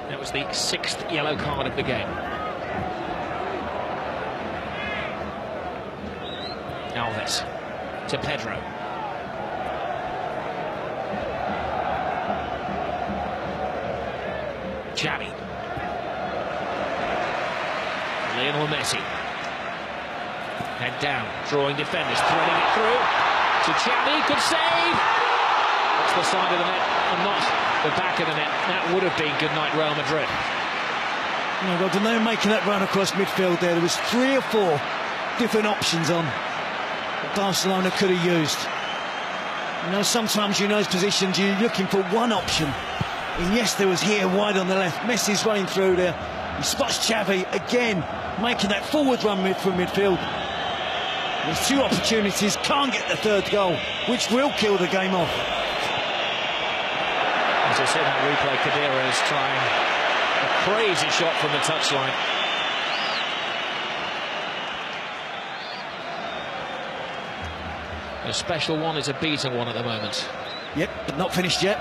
That was the 6th yellow card of the game. Alves to Pedro. Xavi. Lionel Messi. Head down, drawing defenders, threading it through to Xavi. Good save. That's the side of the net and not the back of the net. That would have been good night, Real Madrid. No, Roger, they were making that run across midfield there. There was 3 or 4 different options on that Barcelona could have used. You know, sometimes in those positions you're looking for one option. And yes, there was here wide on the left. Messi's running through there. He spots Xavi again, making that forward run from midfield. There's 2 opportunities, can't get the 3rd goal, which will kill the game off. As I said, that replay, Khedira is trying a crazy shot from the touchline. A special one is a beaten one at the moment. Yep, but not finished yet.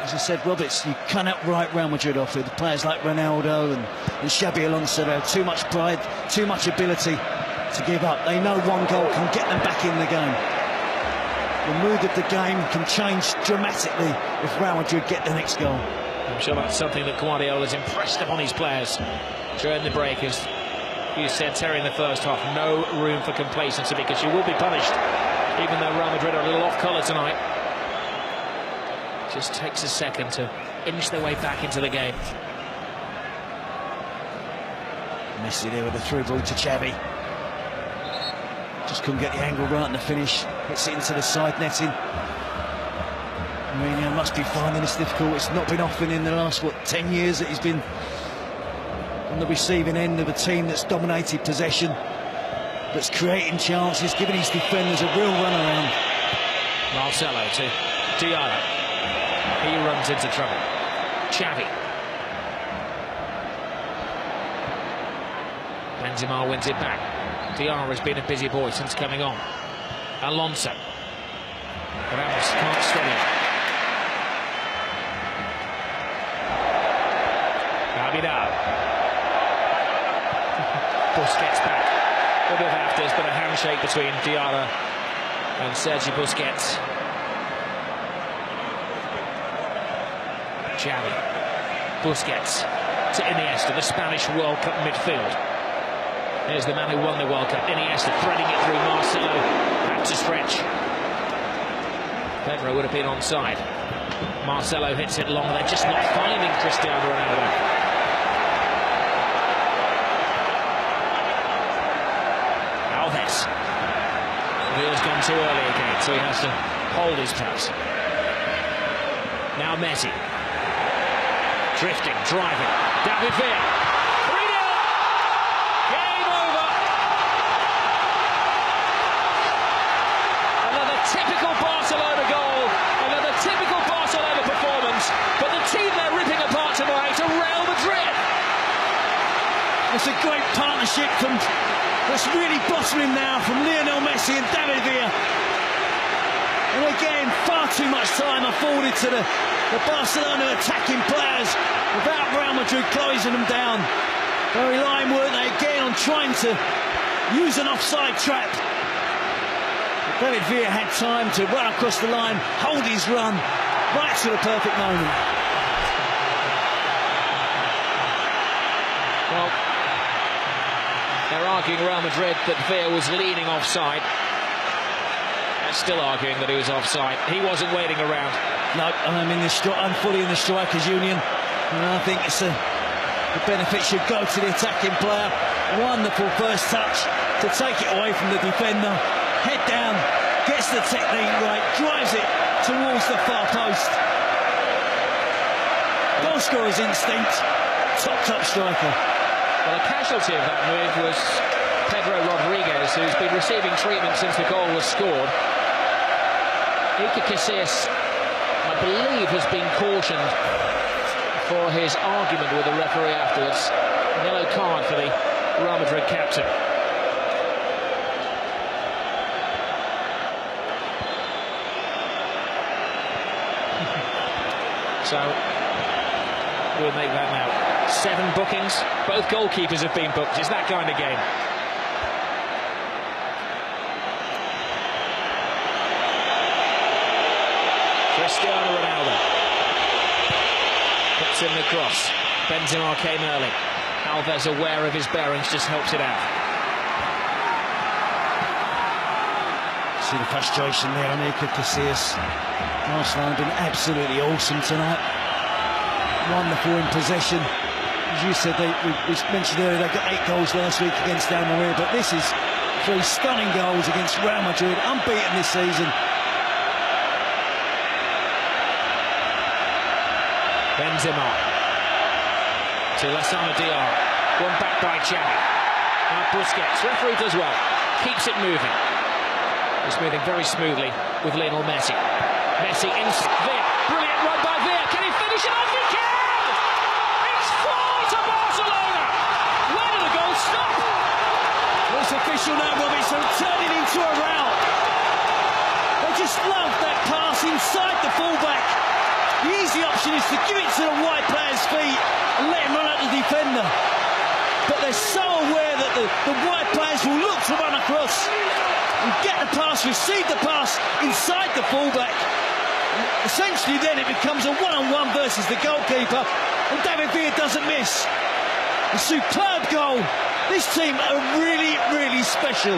As I said, Roberts, you cannot write Real Madrid off with players like Ronaldo and Xabi Alonso. They have too much pride, too much ability to give up. They know one goal can get them back in the game. The mood of the game can change dramatically if Real Madrid get the next goal. I'm sure that's something that Guardiola's impressed upon his players during the break. As you said, Terry, in the first half, no room for complacency because you will be punished, even though Real Madrid are a little off colour tonight. Just takes a second to inch their way back into the game. Messi there with a through ball to Xavi. Just couldn't get the angle right in the finish. Hits it into the side netting. Mourinho must be finding this difficult. It's not been often in the last, 10 years that he's been on the receiving end of a team that's dominated possession, that's creating chances, giving his defenders a real run around. Marcelo to Diallo. He runs into trouble. Xavi. Benzema wins it back. Diarra has been a busy boy since coming on. Alonso. Ramos can't steady it. Abidal. Busquets back. A bit of afters, but a handshake between Diarra and Sergi Busquets. Xavi. Busquets to Iniesta, the Spanish World Cup midfield. There's the man who won the World Cup, Iniesta, threading it through. Marcelo had to stretch. Pedro would have been onside. Marcelo hits it long. They're just not finding Chritiano Ronaldo. Alves. Wheel's gone too early again, so he has to hold his pass. Now Messi. Drifting, driving. David Villa. 3-0. Game over. Another typical Barcelona goal. Another typical Barcelona performance. But the team they're ripping apart tonight are Real Madrid. It's a great partnership that's really blossoming now from Lionel Messi and David Villa. And again, far too much time afforded to the Barcelona attacking players without Real Madrid closing them down. They were relying, weren't they, again on trying to use an offside trap. But David Villa had time to run across the line, hold his run, right to the perfect moment. Well, they're arguing Real Madrid that Villa was leaning offside. They're still arguing that he was offside. He wasn't waiting around. No, I'm fully in the strikers' union, and I think the benefit should go to the attacking player. Wonderful first touch to take it away from the defender. Head down, gets the technique right, drives it towards the far post. Goal scorer's instinct, top striker. Well, a casualty of that move was Pedro Rodriguez, who's been receiving treatment since the goal was scored. Iker Casillas, I believe, has been cautioned for his argument with the referee afterwards. A yellow card for the Real Madrid captain. So we'll make that now. 7 bookings. Both goalkeepers have been booked. It's that kind of game. Chritiano Ronaldo. Puts in the cross. Benzema came early. Alves, aware of his bearings, just helps it out. See the frustration there on Iker Casillas. Barcelona have been absolutely awesome tonight. Wonderful in possession. As you said, we mentioned earlier, they got 8 goals last week against Madrid, but this is 3 stunning goals against Real Madrid, unbeaten this season. Benzema to Lassana Diarra. One back by Xavi. Now Busquets. Referee does well. Keeps it moving. It's moving very smoothly with Lionel Messi. Messi inside. Villa. Brilliant run by Villa. Can he finish it off? He can! It's 4 to Barcelona. Where did the goal stop? Well, it's official now, Robbie, so turning into a row. They just love that pass inside the fullback. The easy option is to give it to the wide player's feet and let him run at the defender. But they're so aware that the wide players will look to run across and get the pass, receive the pass inside the fullback. And essentially then it becomes a one-on-one versus the goalkeeper, and David Villa doesn't miss. A superb goal. This team are really, really special.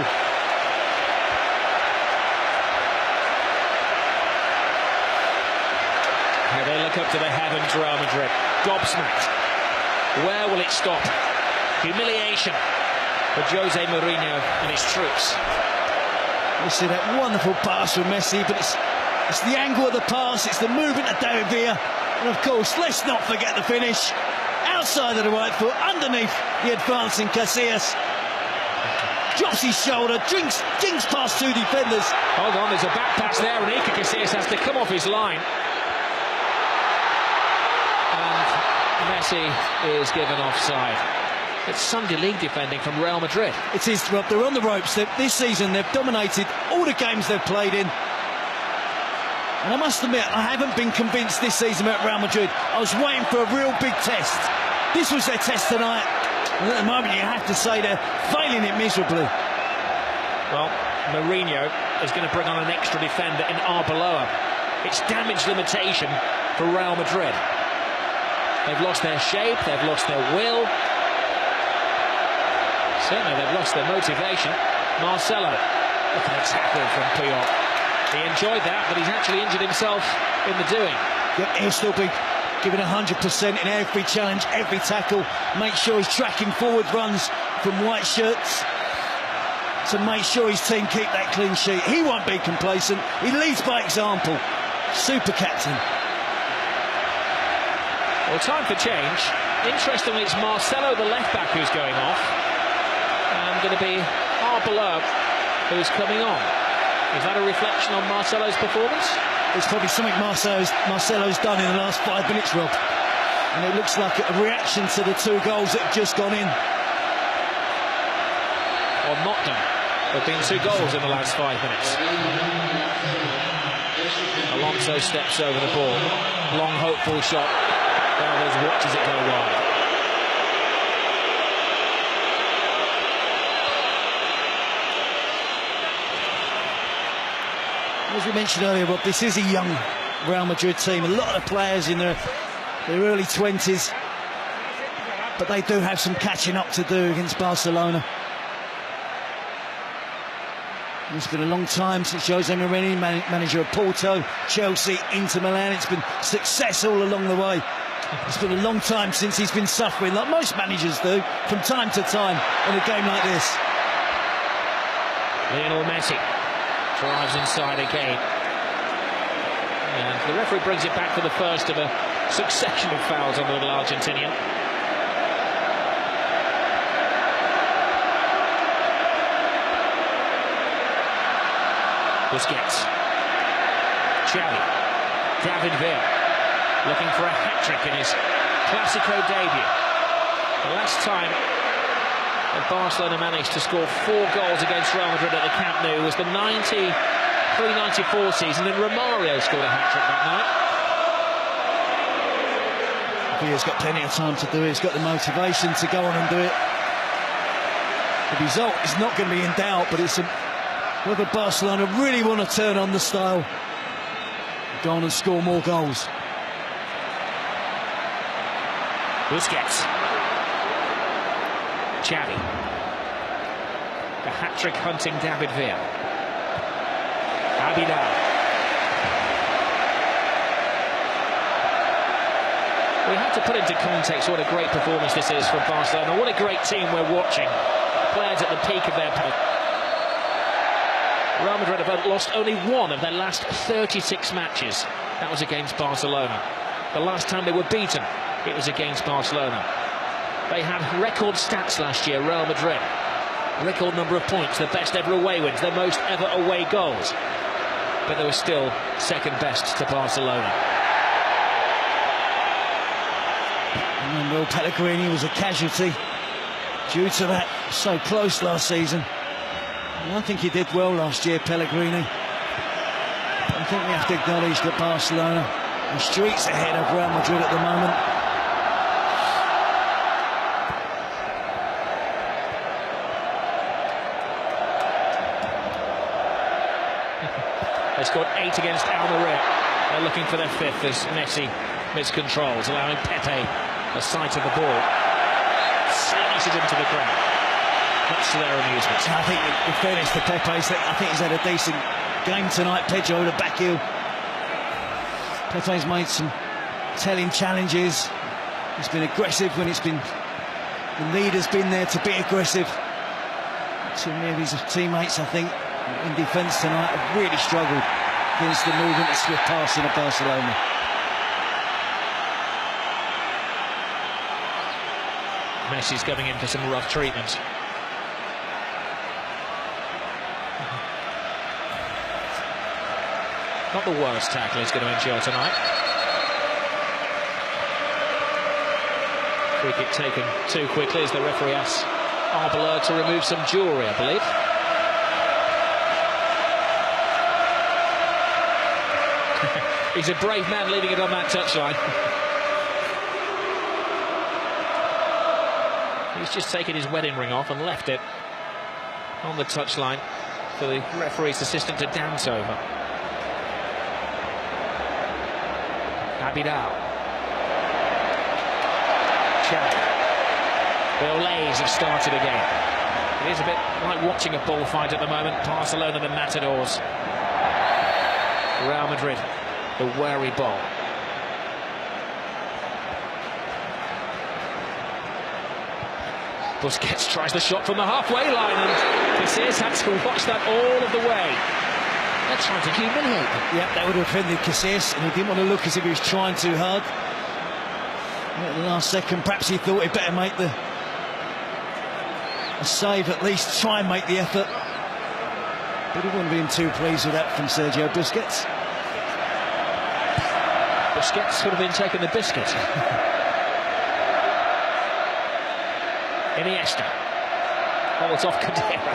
Now they look up to the heavens, Real Madrid. Gobsmacked. Where will it stop? Humiliation for Jose Mourinho and his troops. You see that wonderful pass from Messi, but it's the angle of the pass, it's the movement of David Villa, and of course, let's not forget the finish. Outside of the right foot, underneath the advancing Casillas. Drops his shoulder, jinks past 2 defenders. Hold on, there's a back pass there, and Iker Casillas has to come off his line. And Messi is given offside. It's Sunday League defending from Real Madrid. It is, Rob. They're on the ropes. This season, they've dominated all the games they've played in. And I must admit, I haven't been convinced this season about Real Madrid. I was waiting for a real big test. This was their test tonight. And at the moment, you have to say they're failing it miserably. Well, Mourinho is going to bring on an extra defender in Arbeloa. It's damage limitation for Real Madrid. They've lost their shape, they've lost their will. Certainly they've lost their motivation. Marcelo, look at a tackle from Puyol. He enjoyed that, but he's actually injured himself in the doing. Yep, he'll still be giving 100% in every challenge, every tackle. Make sure he's tracking forward runs from white shirts to make sure his team keep that clean sheet. He won't be complacent. He leads by example. Super captain. Well, time for change. Interestingly, it's Marcelo, the left-back, who's going off. And going to be Arbeloa who's coming on. Is that a reflection on Marcelo's performance? It's probably something Marcelo's done in the last 5 minutes, Rob. And it looks like a reaction to the 2 goals that have just gone in. Or not done. There have been 2 goals in the last 5 minutes. Alonso steps over the ball. Long, hopeful shot. Alves watches it go wide. As we mentioned earlier, Rob, this is a young Real Madrid team. A lot of players in their early 20s. But they do have some catching up to do against Barcelona. It's been a long time since Jose Mourinho, manager of Porto, Chelsea, Inter Milan. It's been success all along the way. It's been a long time since he's been suffering, like most managers do, from time to time in a game like this. Lionel Messi drives inside again. And the referee brings it back for the first of a succession of fouls on the little Argentinian. Busquets. Xavi. David Villa looking for a hat-trick in his Clásico debut. The last time that Barcelona managed to score 4 goals against Real Madrid at the Camp Nou was the 93-94 season, and Romario scored a hat-trick that night. Villa's got plenty of time to do it. He's got the motivation to go on and do it. The result is not going to be in doubt, but it's whether Barcelona really want to turn on the style. go on and score more goals. Busquets. Xavi. The hat-trick hunting David Villa. Abidal. We have to put into context what a great performance this is from Barcelona. What a great team we're watching. Players at the peak of their power. Real Madrid have lost only one of their last 36 matches. That was against Barcelona. The last time they were beaten, it was against Barcelona. They had record stats last year, Real Madrid. Record number of points, the best ever away wins, the most ever away goals. But they were still second best to Barcelona. Well, Pellegrini was a casualty due to that. So close last season. And I think he did well last year, Pellegrini. I think we have to acknowledge that Barcelona are streets ahead of Real Madrid at the moment. They scored 8 against Almeria. They're looking for their 5th as Messi miscontrols, allowing Pepe a sight of the ball. Slices into the crowd. Much to their amusement. I think, in fairness to Pepe, I think he's had a decent game tonight. Pedro, the back heel. Pepe's made some telling challenges. He's been aggressive when it's been... the lead has been there to be aggressive. Too many of his teammates, I think, in defence tonight have really struggled against the movement and swift passing of Barcelona. Messi's going in for some rough treatment. Not the worst tackle he's going to endure tonight. Free kick taken too quickly as the referee asks Arbeloa to remove some jewellery, I believe. He's a brave man leaving it on that touchline. He's just taken his wedding ring off and left it on the touchline for the referee's assistant to dance over. Abidal. Xavi. The Olays have started again. It is a bit like watching a bullfight at the moment. Barcelona, the Matadors. Real Madrid, the wary ball. Busquets tries the shot from the halfway line, and Casillas had to watch that all of the way. They're trying to humiliate him. Yeah, that would have offended Casillas, and he didn't want to look as if he was trying too hard. At the last second, perhaps he thought he'd better make a save, at least try and make the effort. But he wouldn't have been too pleased with that from Sergio Busquets. Busquets could have been taking the biscuit. Iniesta holds off Cadera,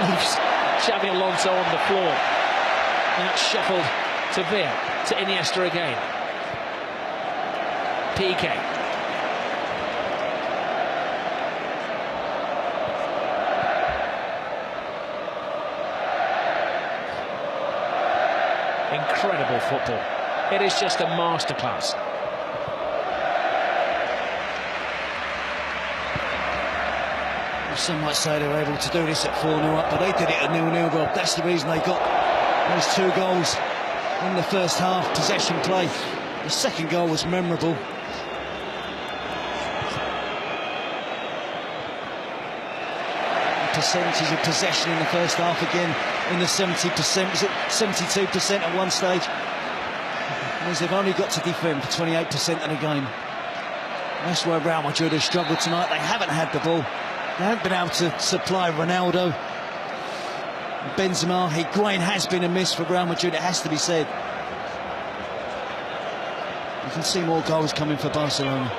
leaves Xavi Alonso on the floor. Now it's shuffled to Villa, to Iniesta again. PK. Incredible football. It is just a masterclass. Some might say they were able to do this at 4-0 up, but they did it at 0-0, Rob. That's the reason they got those 2 goals in the first half, possession play. The second goal was memorable. The percentage of possession in the first half again in the 70%. Was it 72% at one stage? It means they've only got to defend for 28% of the game. That's where Real Madrid have struggled tonight. They haven't had the ball. They haven't been able to supply Ronaldo. Benzema, Higuain has been a miss for Real Madrid, it has to be said. You can see more goals coming for Barcelona.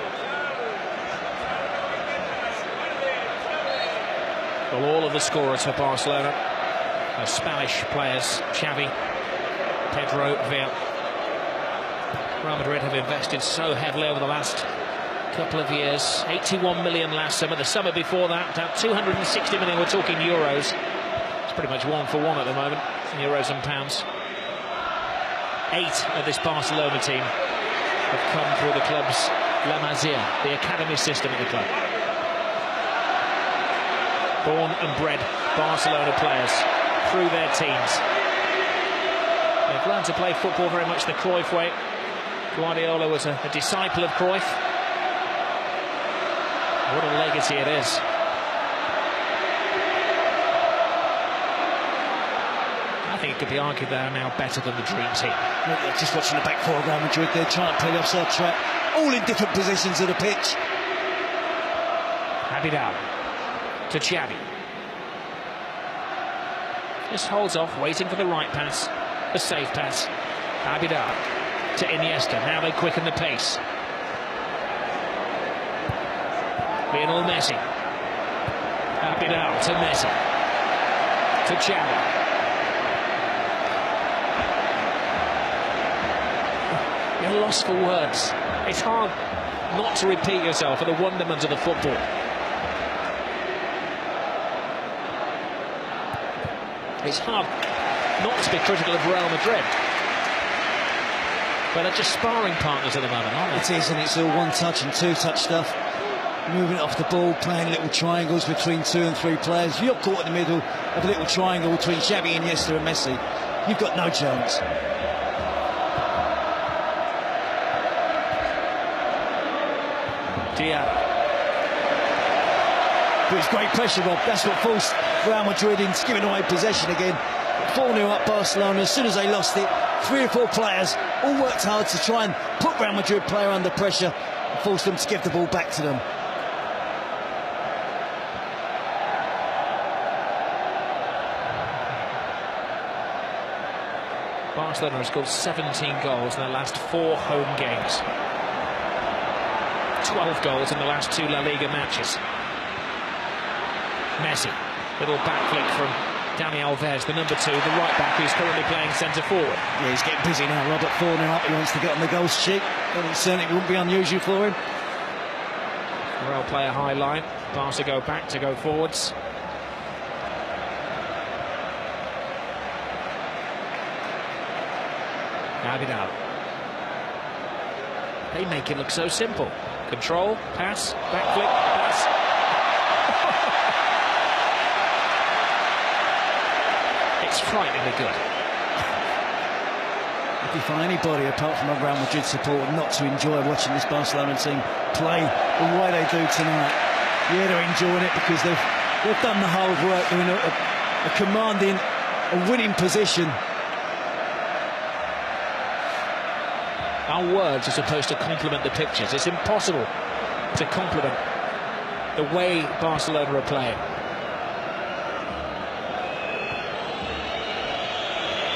Well, all of the scorers for Barcelona are Spanish players. Xavi, Pedro, Villa. Real Madrid have invested so heavily over the last couple of years. 81 million last summer. The summer before that, about 260 million. We're talking euros. It's pretty much 1 for 1 at the moment, euros and pounds. 8 of this Barcelona team have come through the club's La Masia, the academy system at the club. Born and bred Barcelona players through their teams. They've learned to play football very much the Cruyff way. Guardiola was a disciple of Cruyff. What a legacy it is. I think it could be argued they are now better than the dream team. Look, just watching the back four of Real Madrid, they're trying to play the offside trap, all in different positions of the pitch. Abidal to Xavi. Just holds off, waiting for the right pass, the safe pass. Abidal to Iniesta. Now they quicken the pace. Lionel Messi. Abidal to Messi. To Xavi. You're lost for words. It's hard not to repeat yourself at the wonderment of the football. It's hard not to be critical of Real Madrid. But they're just sparring partners at the moment, aren't they? It is, and it's all one-touch and two-touch stuff. Moving it off the ball, playing little triangles between 2 and 3 players. You're caught in the middle of a little triangle between Xavi, Iniesta and Messi. You've got no chance. Diaz. But it's great pressure, Rob. That's what forced Real Madrid into giving away possession again. 4-0 up Barcelona. As soon as they lost it, 3 or 4 players all worked hard to try and put Real Madrid player under pressure and force them to give the ball back to them. Barcelona has scored 17 goals in the last 4 home games. 12 goals in the last 2 La Liga matches. Messi, little back flick from Dani Alves, the number 2, the right back who's currently playing centre forward. Yeah, he's getting busy now, Robert. 4-0 up, he wants to get on the goal sheet. And it certainly wouldn't be unusual for him. Real play a high line. Barca go back to go forwards. Abidal. They make it look so simple. Control, pass, back flick, pass. It's frighteningly good. If you find anybody apart from a Real Madrid supporter not to enjoy watching this Barcelona team play the way they do tonight, yeah, they're enjoying it because they've done the hard work. They're in a commanding, a winning position. Our words are supposed to complement the pictures. It's impossible to compliment the way Barcelona are playing.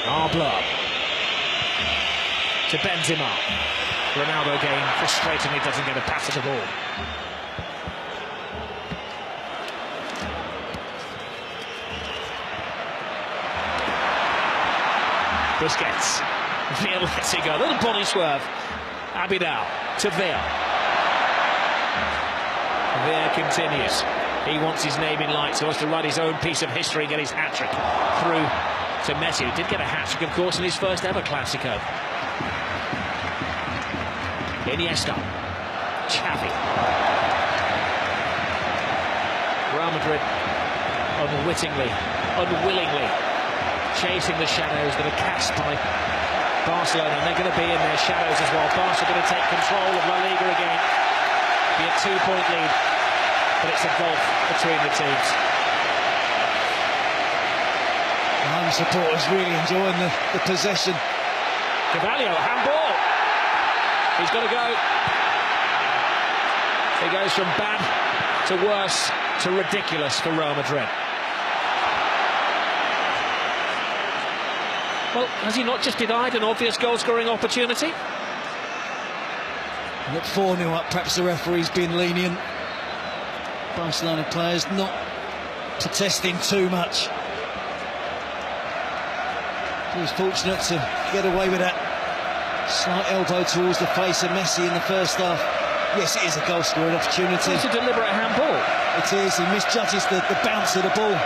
Arbla to Benzema. Ronaldo again, frustratingly doesn't get a pass at the ball. Busquets. Veer lets it go. A little body swerve. Abidal to Veer. Veer continues. He wants his name in lights. He wants to write his own piece of history and get his hat-trick through to Messi, who did get a hat-trick, of course, in his first ever Clásico. Iniesta. Xavi. Real Madrid unwillingly chasing the shadows that are cast by Barcelona, and they're going to be in their shadows as well. Barca are going to take control of La Liga again. Be a 2-point lead, but it's a gulf between the teams. The home supporters really enjoying the possession. Carvalho, handball. He's got to go. He goes from bad to worse to ridiculous for Real Madrid. Well, has he not just denied an obvious goal-scoring opportunity? And at 4-0 up, perhaps the referee's been lenient. Barcelona players not protesting too much. He was fortunate to get away with that slight elbow towards the face of Messi in the first half. Yes, it is a goal-scoring opportunity. It's a deliberate handball. It is. He misjudges the bounce of the ball.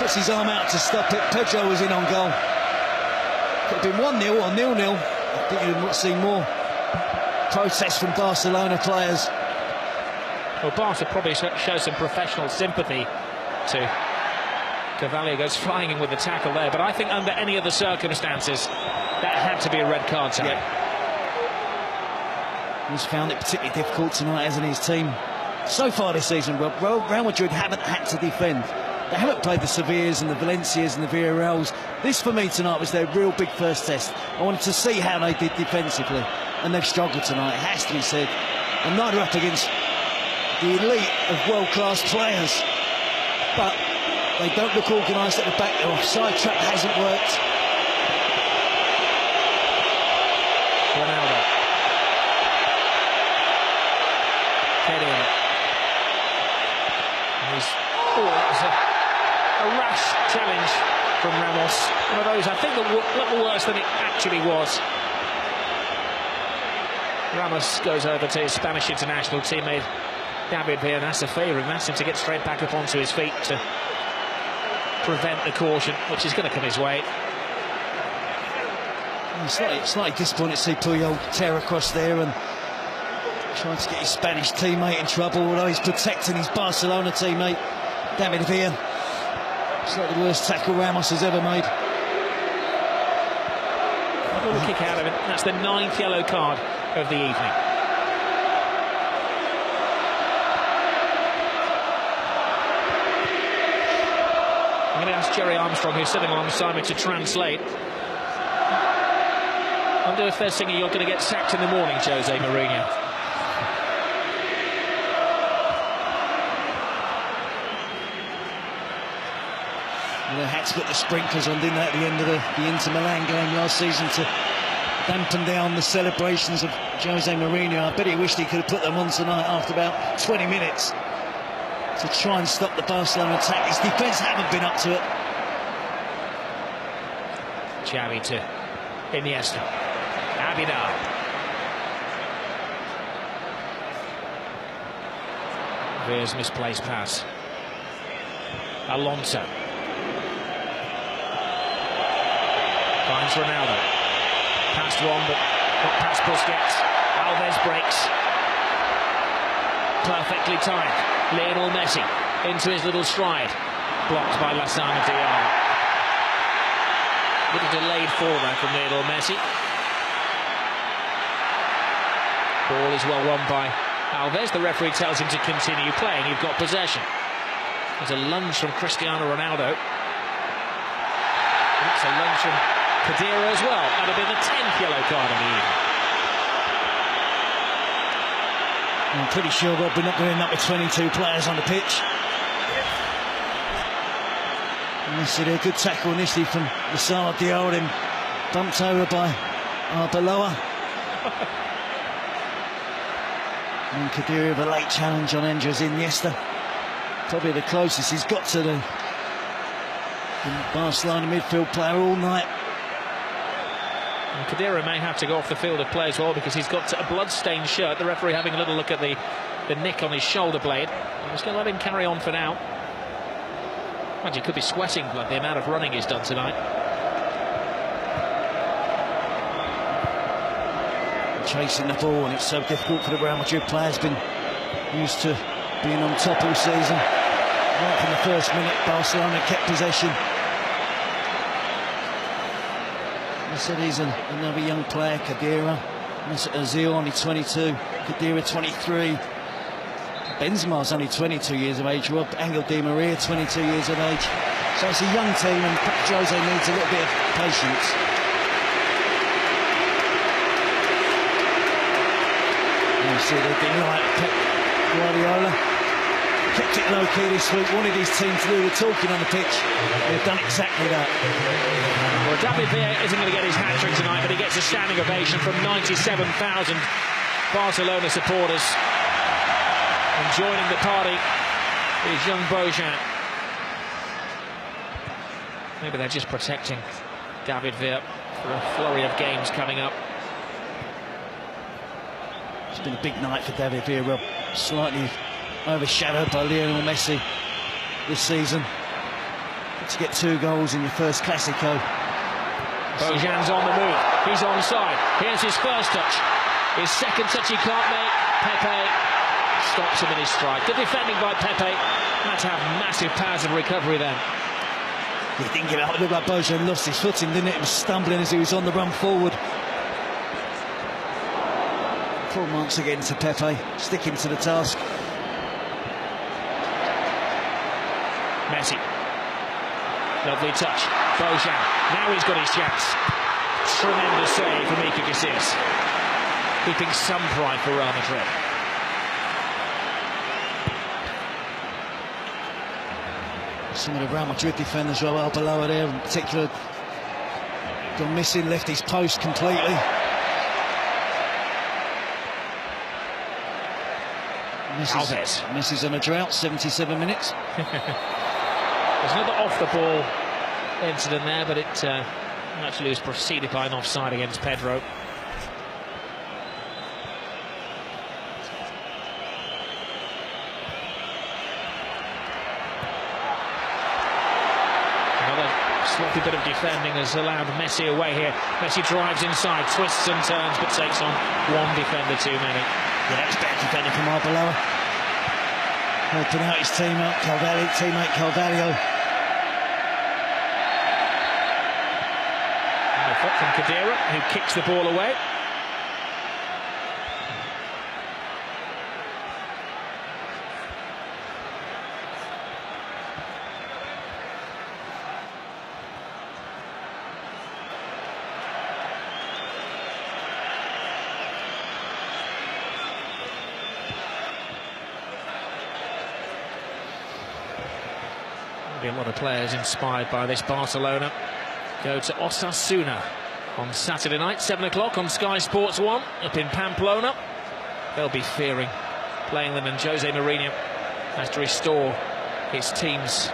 Puts his arm out to stop it. Pedro was in on goal. Could have been 1-0 or 0-0. I think you'll see more protests from Barcelona players. Well, Barca probably shows some professional sympathy to Cavalier, goes flying in with the tackle there, but I think under any other circumstances that had to be a red card tonight. Yeah. He's found it particularly difficult tonight, hasn't his team? So far this season, Real Madrid haven't had to defend. They haven't played the Sevillas and the Valencias and the Villarreals. This, for me, tonight was their real big first test. I wanted to see how they did defensively, and they've struggled tonight, it has to be said. And neither up against the elite of world-class players. But they don't look organised at the back. Their offside trap hasn't worked. Ronaldo. Heading. That was a rash challenge from Ramos. One of those, I think, that looked worse than it actually was. Ramos goes over to his Spanish international teammate David Villa, and that's a favour, and asks him to get straight back up onto his feet to prevent the caution, which is going to come his way. Slightly disappointed to see Puyol tear across there and trying to get his Spanish teammate in trouble, although he's protecting his Barcelona teammate, David Villa. It's like the worst tackle Ramos has ever made. A little kick out of it. That's the 9th yellow card of the evening. I'm going to ask Jerry Armstrong, who's sitting alongside me, to translate. I wonder if they're singing "You're going to get sacked in the morning," Jose Mourinho. They had to put the sprinklers on, didn't they, at the end of the Inter Milan game last season to dampen down the celebrations of Jose Mourinho. I bet he wished he could have put them on tonight after about 20 minutes to try and stop the Barcelona attack. His defence haven't been up to it. Xavi to Iniesta. Abidal. There's misplaced pass. Alonso. Finds Ronaldo. Past one, but not past Busquets. Alves breaks. Perfectly timed. Lionel Messi into his little stride. Blocked by Lassana Diarra. Little delayed forward from Lionel Messi. Ball is well won by Alves. The referee tells him to continue playing. You've got possession. There's a lunge from Chritiano Ronaldo. It's a lunge from Khedira as well. That'd have been the 10th yellow card of the evening. I'm pretty sure Rob, we're not going to end up with 22 players on the pitch. And you see a good tackle initially from Lassana Diarra, then bumped over by Arbeloa. And Khedira with a late challenge on Andres Iniesta. Probably the closest he's got to the Barcelona midfield player all night. And Khedira may have to go off the field of play as well, because he's got a blood-stained shirt. The referee having a little look at the nick on his shoulder blade. I'm just going to let him carry on for now. Imagine he could be sweating blood, the amount of running he's done tonight. Chasing the ball, and it's so difficult for the Real Madrid players. Been used to being on top all season. Right from the first minute, Barcelona kept possession. I said he's another young player, Khedira. Ozil only 22, Khedira 23. Benzema's only 22 years of age. Rob, Angel Di Maria 22 years of age. So it's a young team, and Jose needs a little bit of patience. You see they didn't like Pep Guardiola. Kept it low-key this week, wanted his team to do the talking on the pitch. They've done exactly that. Well, David Villa isn't going to get his hat-trick tonight, but he gets a standing ovation from 97,000 Barcelona supporters. And joining the party is young Bojan. Maybe they're just protecting David Villa for a flurry of games coming up. It's been a big night for David Villa, slightly overshadowed by Lionel Messi this season. To get 2 goals in your first Clasico. Bojan's on the move. He's onside. Here's his first touch. His second touch he can't make. Pepe stops him in his stride. Good defending by Pepe. Had to have massive powers of recovery then. He didn't get out. It looked like Bojan lost his footing, didn't it? He was stumbling as he was on the run forward. Full marks again to Pepe, sticking to the task. Messi. Lovely touch. Bojan. Now he's got his chance. Tremendous save from Iker Casillas. Keeping some pride for Real Madrid. Some of the Real Madrid defenders are below there, in particular. Gone missing, left his post completely. Messi's on a drought, 77 minutes. There's another off-the-ball incident there, but it actually was preceded by an offside against Pedro. Another sloppy bit of defending has allowed Messi away here. Messi drives inside, twists and turns, but takes on one defender too many. Yeah, it's bad defending from Arbeloa. Helping out his teammate Carvalho. And a foot from Khedira, who kicks the ball away. Be a lot of players inspired by this. Barcelona go to Osasuna on Saturday night, 7 o'clock on Sky Sports 1 up in Pamplona. They'll be fearing playing them, and Jose Mourinho has to restore his team's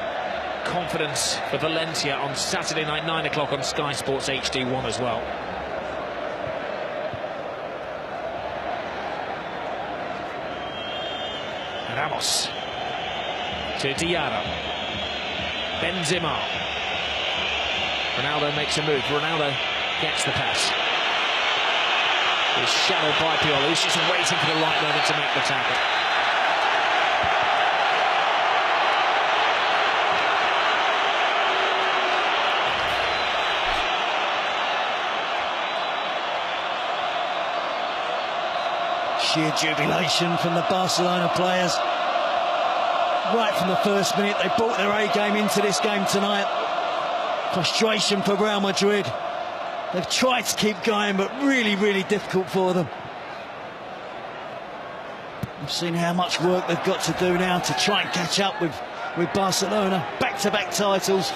confidence for Valencia on Saturday night, 9 o'clock on Sky Sports HD1 as well. Ramos to Diarra. Benzema. Ronaldo makes a move. Ronaldo gets the pass. He's shadowed by Pioli. He's just waiting for the right moment to make the tackle. Sheer jubilation from the Barcelona players. Right from the first minute, they brought their A game into this game tonight. Frustration for Real Madrid. They've tried to keep going, but really, really difficult for them. We've seen how much work they've got to do now to try and catch up with Barcelona. Back-to-back titles.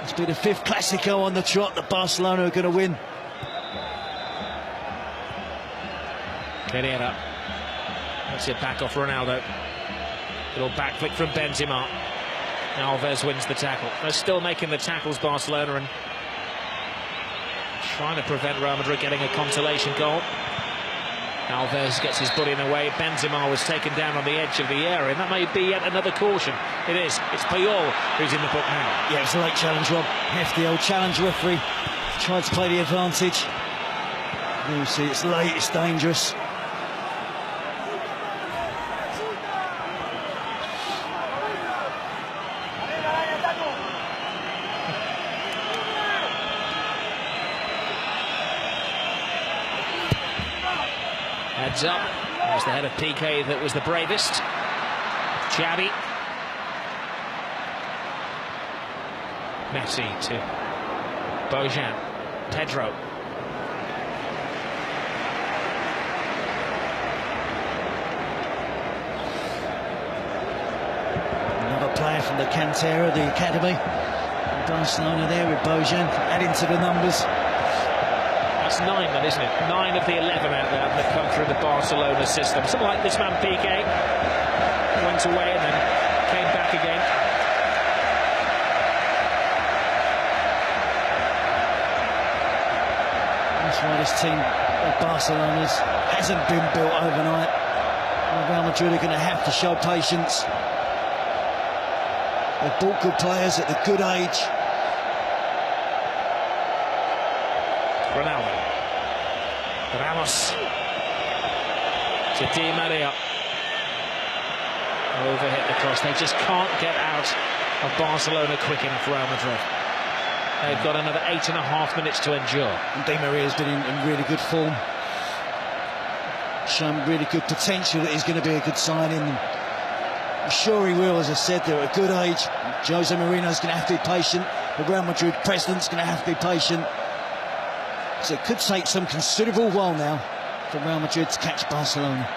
It's been the 5th Clásico on the trot that Barcelona are going to win. Khedira. That's it, back off Ronaldo. Little back flick from Benzema. Alves wins the tackle. They're still making the tackles, Barcelona, and trying to prevent Real Madrid getting a consolation goal. Alves gets his body in the way. Benzema was taken down on the edge of the area, and that may be yet another caution. It is. It's Puyol who's in the book now. Yeah, it's a late challenge, Rob. Hefty old challenge referee. Tried to play the advantage. You see, it's late, it's dangerous. Heads up. There's the head of PK that was the bravest. Xavi. Messi to Bojan. Pedro. Another player from the Cantera, the academy. Barcelona there with Bojan, adding to the numbers. That's 9 then, isn't it? 9 of the 11 out there that come through the Barcelona system. Something like this man PK went away and then came back again. That's why this team of Barcelona's hasn't been built overnight. Real Madrid are going to have to show patience. They've bought good players at a good age. Ronaldo. Ramos to Di Maria. Overhit the cross. They just can't get out of Barcelona quick enough, Real Madrid. They've got another 8.5 minutes to endure. And Di Maria's been in really good form. Shown really good potential that he's going to be a good signing. I'm sure he will, as I said, they're at a good age. Jose Mourinho's going to have to be patient. The Real Madrid president's going to have to be patient. So it could take some considerable while now for Real Madrid to catch Barcelona.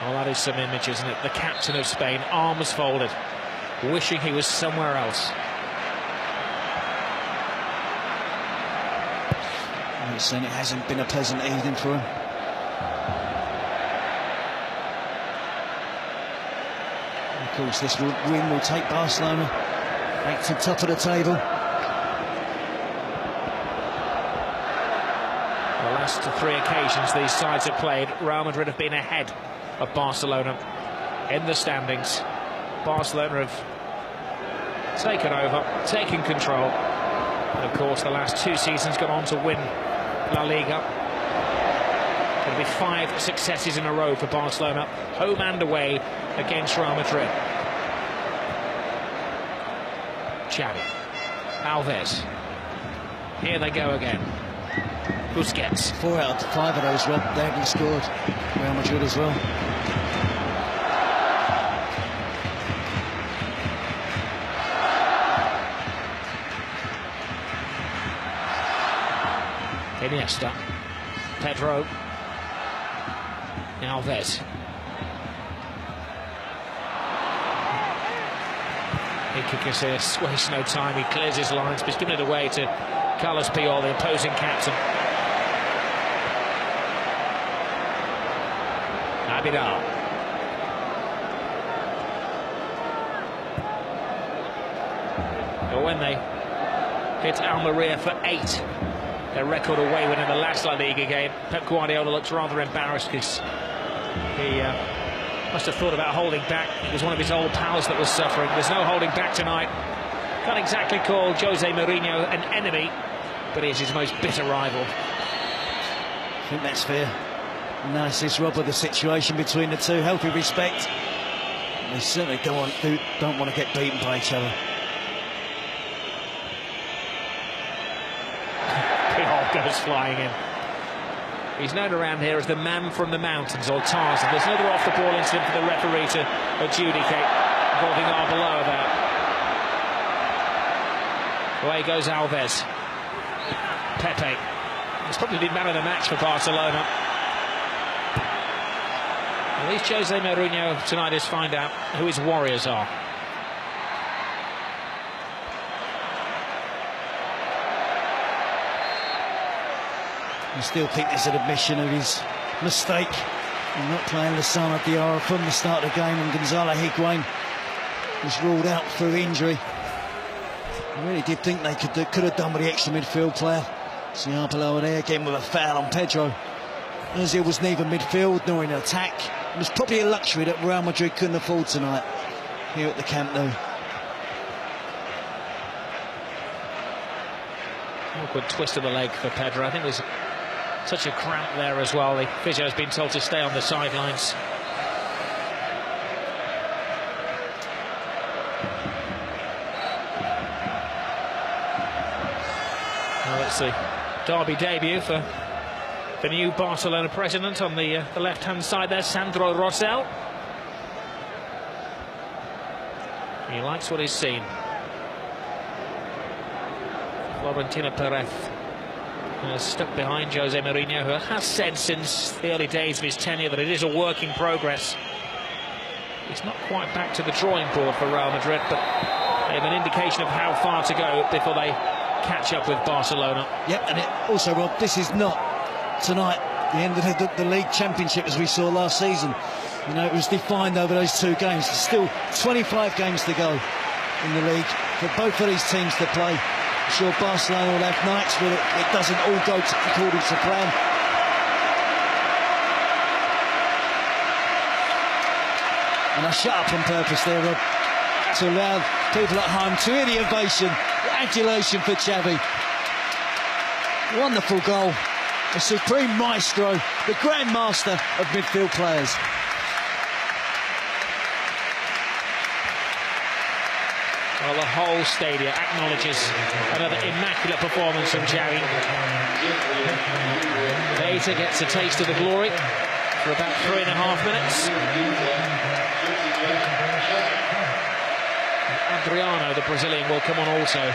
Well, that is some image, isn't it? The captain of Spain, arms folded, wishing he was somewhere else. I'm saying it hasn't been a pleasant evening for him. And of course, this win will take Barcelona back to the top of the table. The last 3 occasions these sides have played, Real Madrid have been ahead of Barcelona in the standings. Barcelona have taken over, taken control, and of course the last 2 seasons gone on to win La Liga. It'll be 5 successes in a row for Barcelona, home and away against Real Madrid. Xavi, Alves, here they go again. Busquets. 4 out of 5 of those, Rob, they haven't scored. Real Madrid as well. Iniesta, Pedro, Alves. He kick assist, wastes no time, he clears his lines, but he's given it away to Carlos Puyol, the opposing captain. Abidal. But when they hit Almeria for 8, their record away win in the last La Liga game, Pep Guardiola looks rather embarrassed because he must have thought about holding back. It was one of his old pals that was suffering. There's no holding back tonight. Can't exactly call Jose Mourinho an enemy, but he's his most bitter rival. I think that's fair. Analysis, Rob, of the situation between the two. Healthy respect. They certainly don't want to get beaten by each other. Puyol goes flying in. He's known around here as the man from the mountains, or Tarzan. There's another off-the-ball incident for the referee to adjudicate involving Arbeloa there. Away goes Alves. Pepe. He's probably the man of the match for Barcelona. At least Jose Mourinho tonight is find out who his warriors are. I still think there's an admission of his mistake in not playing Lassana Diarra from the start of the game, and Gonzalo Higuain was ruled out through injury. I really did think they could have done with the extra midfield player. See Arbeloa there again with a foul on Pedro. Ozil was neither midfield nor in attack. It was probably a luxury that Real Madrid couldn't afford tonight here at the Camp Nou. Awkward twist of the leg for Pedro. I think there's such a cramp there as well. The physio has been told to stay on the sidelines. Well, it's the derby debut for the new Barcelona president on the left-hand side there, Sandro Rosell. He likes what he's seen. Florentino Perez has stuck behind Jose Mourinho, who has said since the early days of his tenure that it is a work in progress. He's not quite back to the drawing board for Real Madrid, but they have an indication of how far to go before they catch up with Barcelona. Yep, and also, Rob, this is not tonight the end of the league championship as we saw last season. You know, it was defined over those 2 games. There's still 25 games to go in the league for both of these teams to play. I'm sure Barcelona will have nights where it doesn't all go according to plan. And I shut up on purpose there, Rob, to allow people at home to hear the ovation, the adulation for Xavi. Wonderful goal. A supreme maestro, the grand master of midfield players. Well, the whole stadium acknowledges another immaculate performance from Xavi. Keita gets a taste of the glory for about 3.5 minutes. Adriano, the Brazilian, will come on also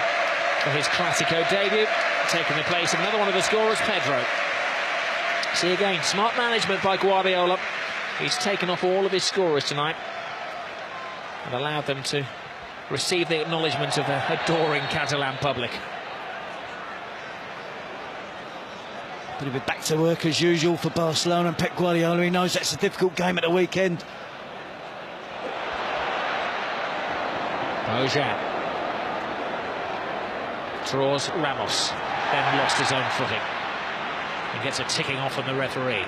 for his Clásico debut, taking the place of another one of the scorers, Pedro. See again, smart management by Guardiola. He's taken off all of his scorers tonight and allowed them to receive the acknowledgement of the adoring Catalan public. Bit of a back to work as usual for Barcelona and Pep Guardiola. He knows that's a difficult game at the weekend. Bojan draws Ramos, then lost his own footing. He gets a ticking off from the referee.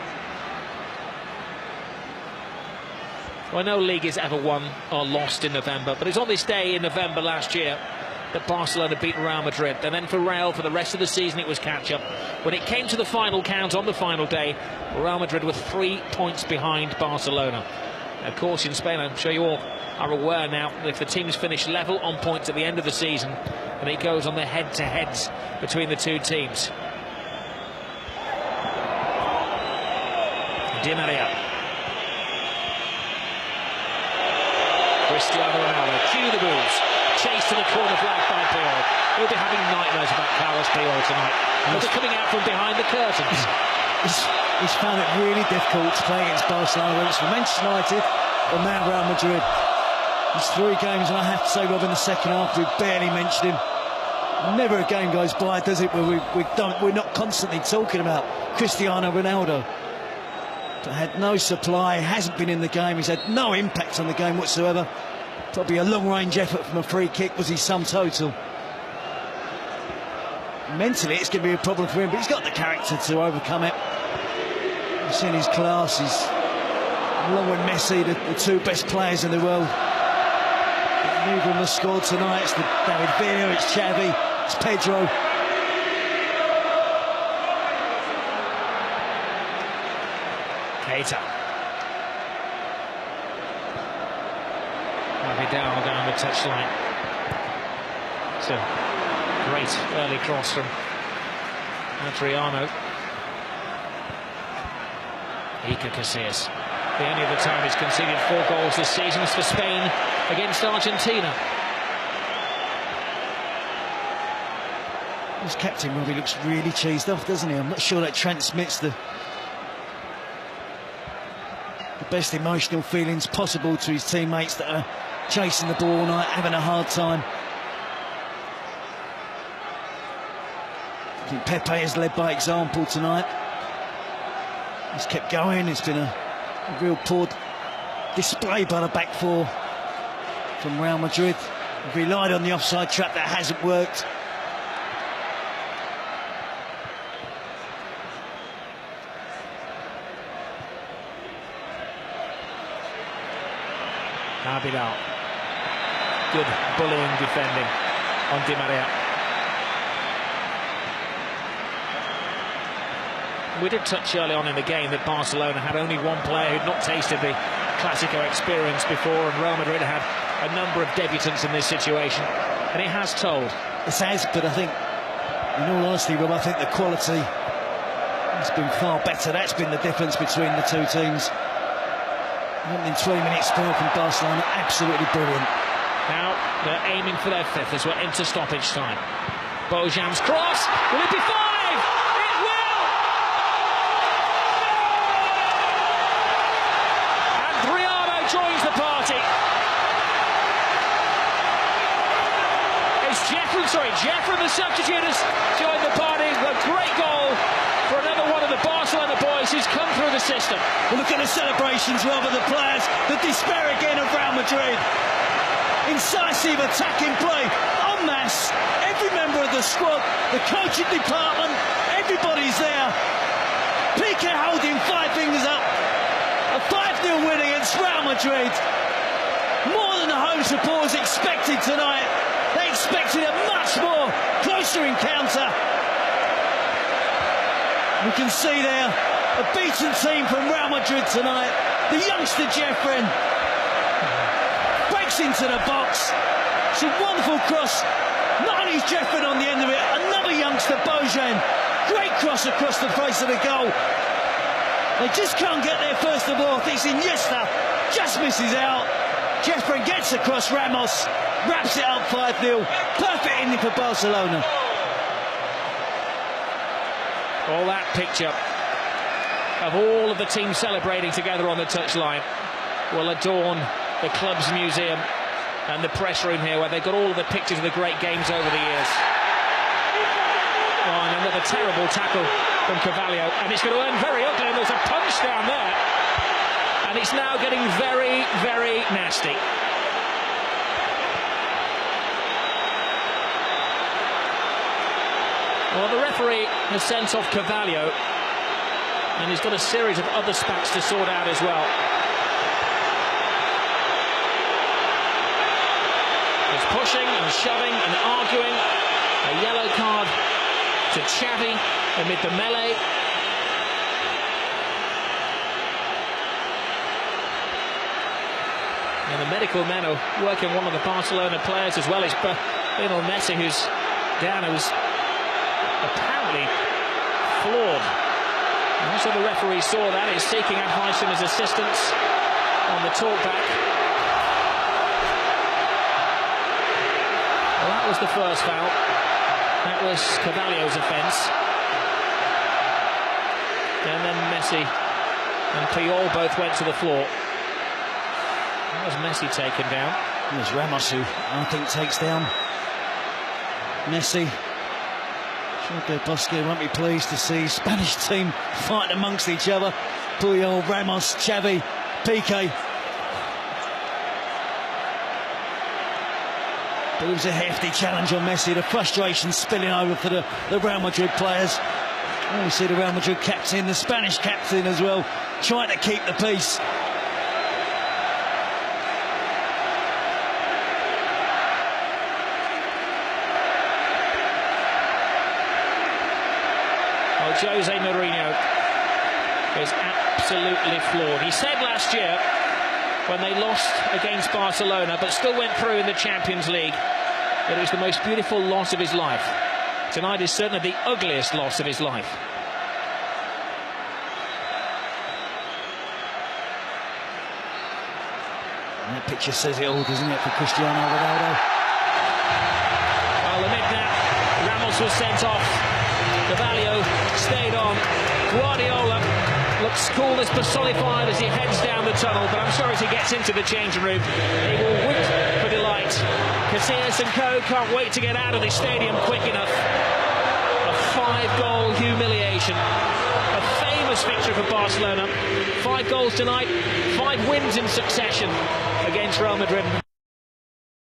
Well, no league is ever won or lost in November, but it's on this day in November last year that Barcelona beat Real Madrid, and then for Real, for the rest of the season, it was catch-up. When it came to the final count on the final day, Real Madrid were 3 points behind Barcelona. Of course, in Spain, I'm sure you all are aware now that if the teams finish level on points at the end of the season, and it goes on the head-to-heads between the two teams. Di Maria. Chritiano Ronaldo, cue the moves. Chase to the corner flag by Puyol. He'll be having nightmares about Carlos Puyol tonight. They're coming out from behind the curtains. He's found it really difficult to play against Barcelona, whether it's for Manchester United or now Real Madrid. There's 3 games, and I have to say, Rob, in the second half, we've barely mentioned him. Never a game goes by, does it, where we're not constantly talking about Chritiano Ronaldo. But had no supply, hasn't been in the game, he's had no impact on the game whatsoever. Probably a long-range effort from a free kick was his sum total. Mentally, it's going to be a problem for him, but he's got the character to overcome it. You've seen his class, he's, along with Messi, the 2 best players in the world. Neither of them have scored tonight. It's David Villa, it's Xavi, it's Pedro. Keita. Vidal down the touchline. It's a great early cross from Adriano. Iker Casillas. The only other time he's conceded 4 goals this season is for Spain against Argentina. His captain, Robbie, looks really cheesed off, doesn't he? I'm not sure that transmits the best emotional feelings possible to his teammates that are chasing the ball all night, having a hard time. I think Pepe has led by example tonight. He's kept going. It's been a real poor display by the back 4 from Real Madrid. They've relied on the offside trap, that hasn't worked. Vidal. Good bullying defending on Di Maria. We did touch early on in the game that Barcelona had only 1 player who'd not tasted the Clásico experience before, and Real Madrid had a number of debutants in this situation, and it has told. It has, but I think, in all honesty, Rob, I think the quality has been far better. That's been the difference between the 2 teams. In 20 minutes spell from Barcelona, absolutely brilliant. Now they're aiming for their 5th as we're into stoppage time. Bojan's cross, will it be 5? It will! Adriano joins the party. It's Jeffrey, the substitute, has joined the party. A great goal for another one of the Barcelona boys who's come through the system. Well, look at the celebrations, Rob, of the players. The despair again of Real Madrid. Incisive attacking play, en masse. Every member of the squad, the coaching department, everybody's there. Piqué holding 5 fingers up. A 5-0 win against Real Madrid. More than the home supporters expected tonight. They expected a much more closer encounter. We can see there a beaten team from Real Madrid tonight. The youngster Jeffrey breaks into the box. It's a wonderful cross. Not only is Jeffrey on the end of it, another youngster, Bojan. Great cross across the face of the goal. They just can't get there first of all. I think it's Iniesta just misses out. Jeffrey gets across Ramos, wraps it up 5-0. Perfect ending for Barcelona. All that picture of all of the teams celebrating together on the touchline will adorn the club's museum and the press room here, where they've got all of the pictures of the great games over the years. Oh, and another terrible tackle from Carvalho, and it's going to end very ugly, and there's a punch down there, and it's now getting very, very nasty. Well, the referee has sent off Carvalho, and he's got a series of other spats to sort out as well. There's pushing and shoving and arguing. A yellow card to Xavi amid the melee. And the medical men are working one of the Barcelona players as well as Lionel Messi, who's down, who's apparently floored. And also the referee saw that, he's seeking advice from his assistants on the talkback. Well, that was the first foul. That was Carvalho's offence. And then Messi and Puyol both went to the floor. That was Messi taken down. There's Ramos, who I think takes down Messi. Sergio Busquets won't be pleased to see Spanish team fight amongst each other. Puyol, Ramos, Xavi, Piqué. But it was a hefty challenge on Messi. The frustration spilling over for the Real Madrid players. And we see the Real Madrid captain, the Spanish captain as well, trying to keep the peace. Jose Mourinho is absolutely floored. He said last year, when they lost against Barcelona but still went through in the Champions League, that it was the most beautiful loss of his life. Tonight is certainly the ugliest loss of his life. And that picture says it all, doesn't it, for Chritiano Ronaldo? I'll admit that. Ramos was sent off. Carvalho stayed on. Guardiola looks cool as personified as he heads down the tunnel, but I'm sure as he gets into the changing room, he will whoop for delight. Casillas and co can't wait to get out of this stadium quick enough. A 5-goal humiliation. A famous victory for Barcelona. 5 goals tonight, 5 wins in succession against Real Madrid.